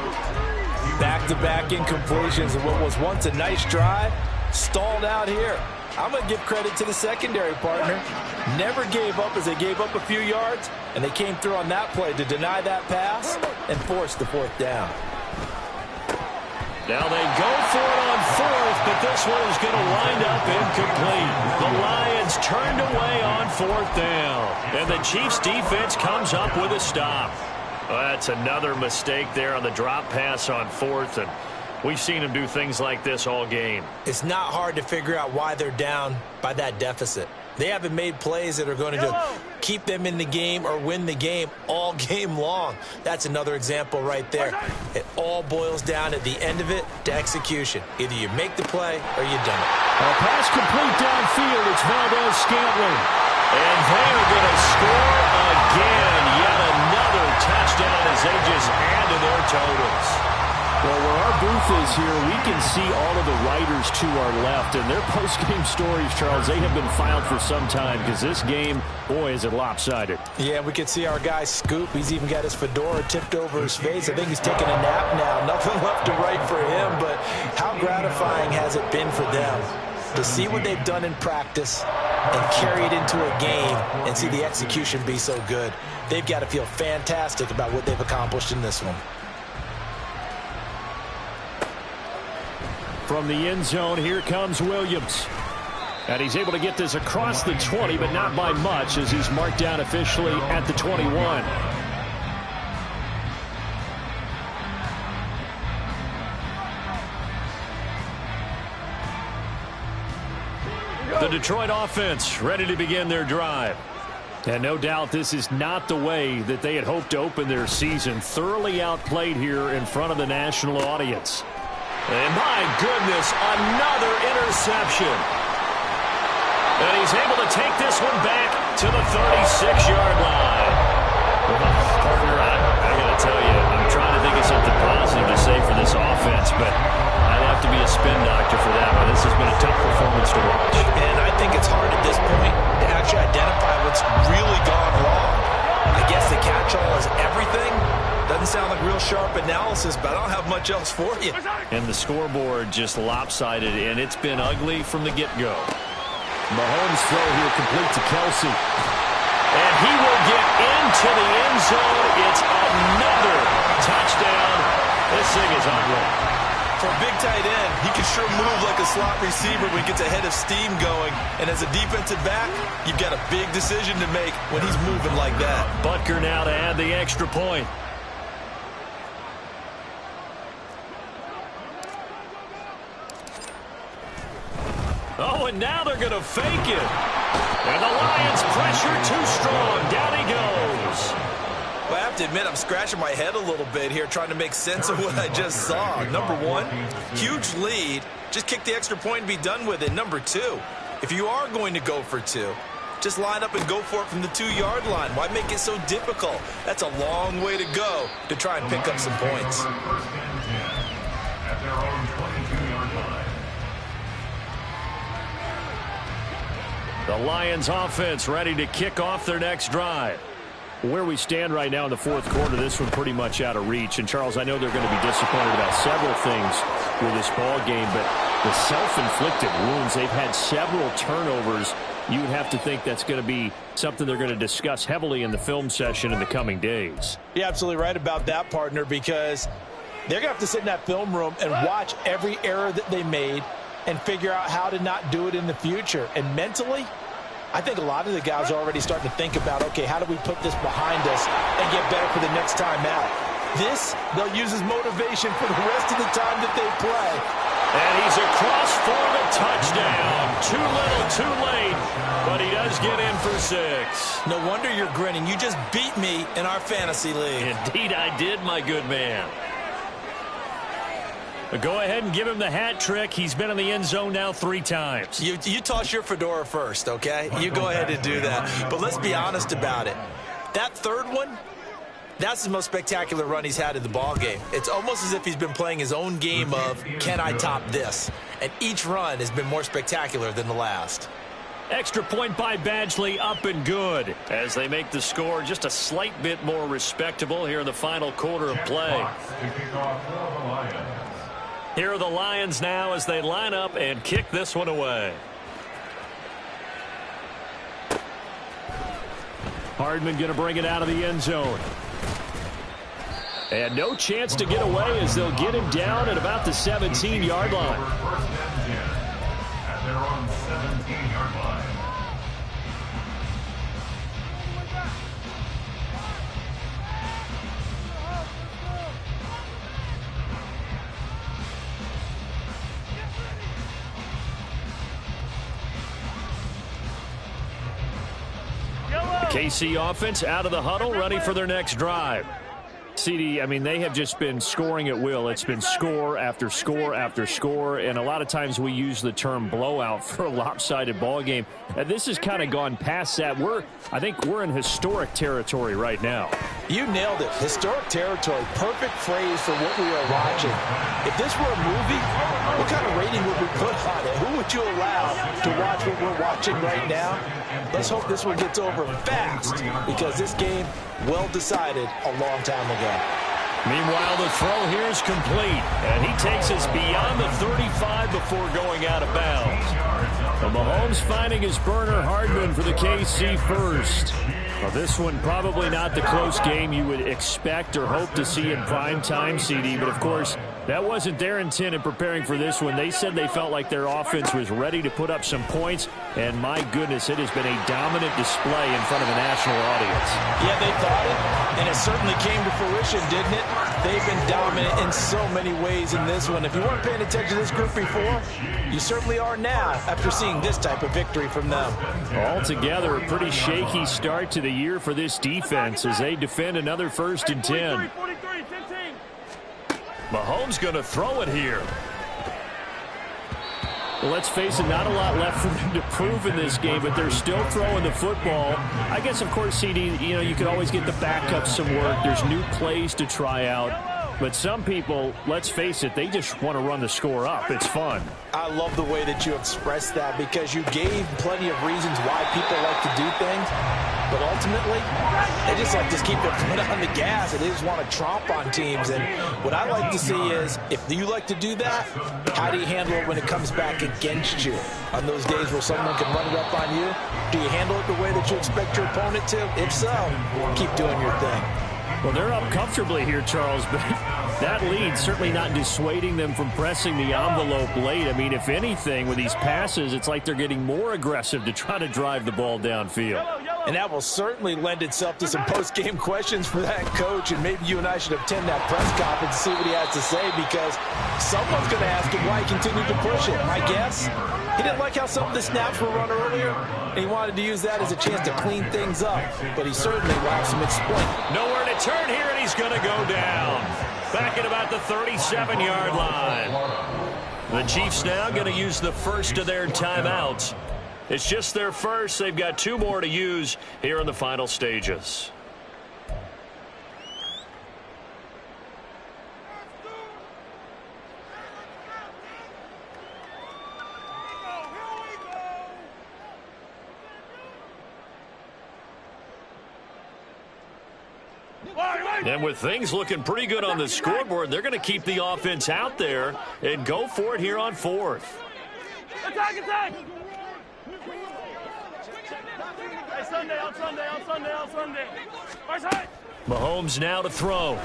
Speaker 3: Back-to-back incompletions of what was once a nice drive, stalled out here. I'm going to give credit to the secondary partner. Never gave up as they gave up a few yards, and they came through on that play to deny that pass and force the 4th down.
Speaker 1: Now they go for it on 4th, but this one is going to wind up incomplete. The Lions turned away on 4th down, and the Chiefs defense comes up with a stop. Well, that's another mistake there on the drop pass on 4th, and we've seen them do things like this all game.
Speaker 6: It's not hard to figure out why they're down by that deficit. They haven't made plays that are going to keep them in the game or win the game all game long. That's another example right there. It all boils down at the end of it to execution. Either you make the play or you don't.
Speaker 5: A pass complete downfield. It's Valdes-Scantling.
Speaker 1: And they're going to score again. Yet another touchdown as they just add to their totals.
Speaker 5: Well, where our booth is here, we can see all of the writers to our left. And their post-game stories, Charles, they have been filed for some time because this game, boy, is it lopsided.
Speaker 3: Yeah, we can see our guy Scoop. He's even got his fedora tipped over his face. I think he's taking a nap now. Nothing left to write for him, but how gratifying has it been for them to see what they've done in practice and carry it into a game and see the execution be so good. They've got to feel fantastic about what they've accomplished in this one.
Speaker 5: From the end zone, here comes Williams. And he's able to get this across the 20, but not by much as he's marked down officially at the 21. The Detroit offense ready to begin their drive. And no doubt this is not the way that they had hoped to open their season. Thoroughly outplayed here in front of the national audience.
Speaker 1: And my goodness, another interception. And he's able to take this one back to the 36-yard line. Partner, I got to tell you, I'm trying to think of something positive to say for this offense, but I'd have to be a spin doctor for that one. This has been a tough performance to watch.
Speaker 6: And I think it's hard at this point to actually identify what's really gone wrong. I guess the catch-all is everything. Doesn't sound like real sharp analysis, but I don't have much else for you.
Speaker 1: And the scoreboard just lopsided, and it's been ugly from the get-go.
Speaker 5: Mahomes throw here complete to Kelsey.
Speaker 1: And he will get into the end zone. It's another touchdown. This thing is ugly.
Speaker 6: For a big tight end, he can sure move like a slot receiver when he gets a head of steam going. And as a defensive back, you've got a big decision to make when he's moving like that.
Speaker 1: Butker now to add the extra point. Oh, and now they're going to fake it. And the Lions pressure too strong. Down he goes.
Speaker 6: Well, I have to admit, I'm scratching my head a little bit here trying to make sense of what I just saw. Number one, huge lead. Just kick the extra point and be done with it. Number two, if you are going to go for two, just line up and go for it from the 2-yard line. Why make it so difficult? That's a long way to go to try and pick up some points.
Speaker 2: First and 10 at their own 22-yard line.
Speaker 1: The Lions offense ready to kick off their next drive.
Speaker 5: Where we stand right now in the fourth quarter, this one pretty much out of reach. And, Charles, I know they're going to be disappointed about several things with this ball game, but the self-inflicted wounds, they've had several turnovers. You would have to think that's going to be something they're going to discuss heavily in the film session in the coming days.
Speaker 3: You're absolutely right about that, partner, because they're going to have to sit in that film room and watch every error that they made and figure out how to not do it in the future. And mentally, I think a lot of the guys are already starting to think about, okay, how do we put this behind us and get better for the next time out? This, they'll use as motivation for the rest of the time that they play.
Speaker 1: And he's across for the touchdown. Too little, too late, but he does get in for 6.
Speaker 6: No wonder you're grinning. You just beat me in our fantasy league.
Speaker 1: Indeed I did, my good man. But go ahead and give him the hat trick. He's been in the end zone now 3 times.
Speaker 6: You toss your fedora first, okay? You go ahead and do that. But let's be honest about it. That third one, that's the most spectacular run he's had in the ballgame. It's almost as if he's been playing his own game of, can I top this? And each run has been more spectacular than the last.
Speaker 1: Extra point by Badgley, up and good, as they make the score just a slight bit more respectable here in the final quarter of play. Here are the Lions now as they line up and kick this one away. Hardman going to bring it out of the end zone. And no chance to get away as they'll get him down at about the 17-yard line.
Speaker 2: First and 10 at their own 17-yard line.
Speaker 1: KC offense out of the huddle, ready for their next drive. CD, I mean, they have just been scoring at will. It's been score after score after score, and a lot of times we use the term blowout for a lopsided ball game. This has kind of gone past that. I think we're in historic territory right now.
Speaker 3: You nailed it. Historic territory. Perfect phrase for what we are watching. If this were a movie, what kind of rating would we put on it? Who would you allow to watch what we're watching right now? Let's hope this one gets over fast, because this game, well decided a long time ago.
Speaker 1: Meanwhile, the throw here is complete, and he takes us beyond the 35 before going out of bounds. But Mahomes finding his burner, Hardman for the KC first. Well, this one probably not the close game you would expect or hope to see in prime time, CD, but of course, that wasn't their intent in preparing for this one. They said they felt like their offense was ready to put up some points, and my goodness, it has been a dominant display in front of a national audience.
Speaker 3: Yeah, they thought it, and it certainly came to fruition, didn't it? They've been dominant in so many ways in this one. If you weren't paying attention to this group before, you certainly are now after seeing this type of victory from them.
Speaker 1: Altogether, a pretty shaky start to the year for this defense as they defend another 1st and 10.
Speaker 4: 43, 15.
Speaker 1: Mahomes going to throw it here. Well, let's face it, not a lot left for them to prove in this game, but they're still throwing the football. I guess, of course, CD, you could always get the backups some work. There's new plays to try out. But some people, let's face it, they just want to run the score up. It's fun.
Speaker 3: I love the way that you expressed that, because you gave plenty of reasons why people like to do things. But ultimately, they just like to keep their foot on the gas, and they just want to tromp on teams. And what I like to see is, if you like to do that, how do you handle it when it comes back against you? On those days where someone can run it up on you, do you handle it the way that you expect your opponent to? If so, keep doing your thing.
Speaker 1: Well, they're up comfortably here, Charles, but that lead certainly not dissuading them from pressing the envelope late. I mean, if anything, with these passes, it's like they're getting more aggressive to try to drive the ball downfield.
Speaker 3: And that will certainly lend itself to some post-game questions for that coach, and maybe you and I should attend that press conference to see what he has to say, because someone's going to ask him why he continued to push it. My guess, he didn't like how some of the snaps were run earlier, and he wanted to use that as a chance to clean things up, but he certainly lacks some exploit.
Speaker 1: Nowhere to turn here, and he's going to go down. Back at about the 37-yard line. The Chiefs now going to use the first of their timeouts. It's just their first. They've got 2 more to use here in the final stages. And with things looking pretty good on the scoreboard, they're going to keep the offense out there and go for it here on 4th.
Speaker 4: Attack, attack! Hey, Sunday, on Sunday, on Sunday, on Sunday. Right side.
Speaker 1: Mahomes now to throw.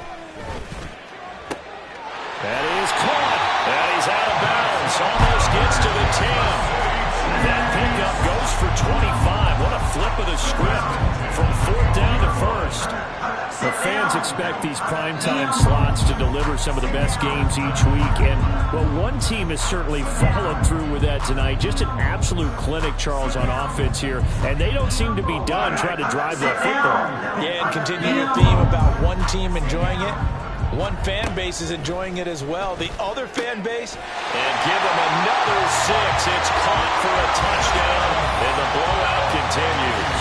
Speaker 1: That is caught. And he's out of bounds. Almost gets to the 10. That pickup goes for 25. time. What a flip of the script from 4th down to 1st.
Speaker 5: The fans expect these primetime slots to deliver some of the best games each week. And, well, one team has certainly followed through with that tonight. Just an absolute clinic, Charles, on offense here. And they don't seem to be done trying to drive that football.
Speaker 3: Yeah, and continue your theme about one team enjoying it. One fan base is enjoying it as well. The other fan base.
Speaker 1: And give them another 6. It's caught for a touchdown, and the blowout continues.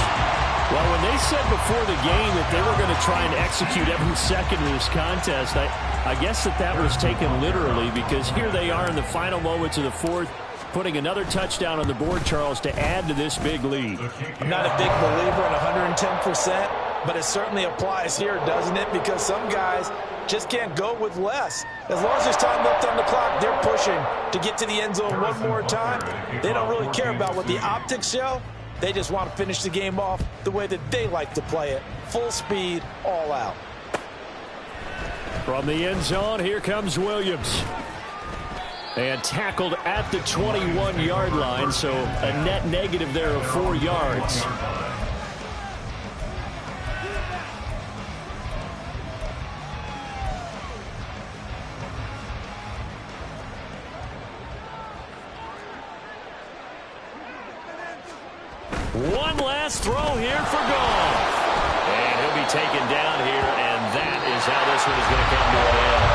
Speaker 5: Well, when they said before the game that they were going to try and execute every second of this contest, I guess that was taken literally, because here they are in the final moments of the 4th, putting another touchdown on the board, Charles, to add to this big lead.
Speaker 3: I'm not a big believer in 110%, but it certainly applies here, doesn't it? Because some guys just can't go with less. As long as there's time left on the clock, they're pushing to get to the end zone one more time. They don't really care about what the optics show. They just want to finish the game off the way that they like to play it. Full speed, all out.
Speaker 5: From the end zone, here comes Williams. And tackled at the 21-yard line, so a net negative there of 4 yards.
Speaker 1: One last throw here for Goff. And he'll be taken down here, and that is how this one is going to come to an end.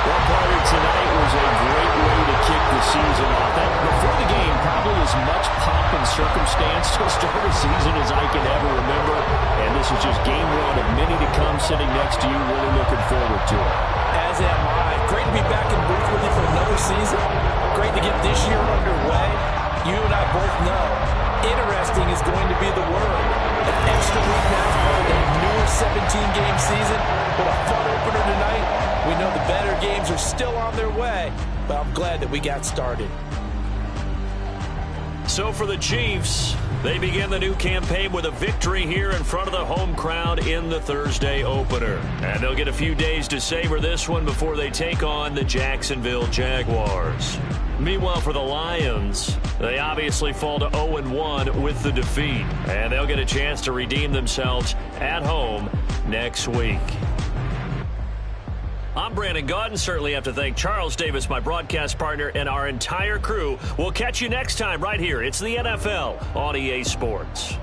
Speaker 5: Well, Carter, tonight was a great way to kick the season off. That, before the game, probably as much pomp and circumstance to start a season as I can ever remember. And this is just game one of many to come sitting next to you. Really looking forward to it.
Speaker 3: As am I. Great to be back in booth with you for another season. Great to get this year underway. You and I both know interesting is going to be the word. An extra week now for the newer 17-game season. What a fun opener tonight. We know the better games are still on their way, but I'm glad that we got started.
Speaker 1: So for the Chiefs, they begin the new campaign with a victory here in front of the home crowd in the Thursday opener. And they'll get a few days to savor this one before they take on the Jacksonville Jaguars. Meanwhile, for the Lions, they obviously fall to 0-1 with the defeat. And they'll get a chance to redeem themselves at home next week. I'm Brandon Gaudin. Certainly have to thank Charles Davis, my broadcast partner, and our entire crew. We'll catch you next time right here. It's the NFL on EA Sports.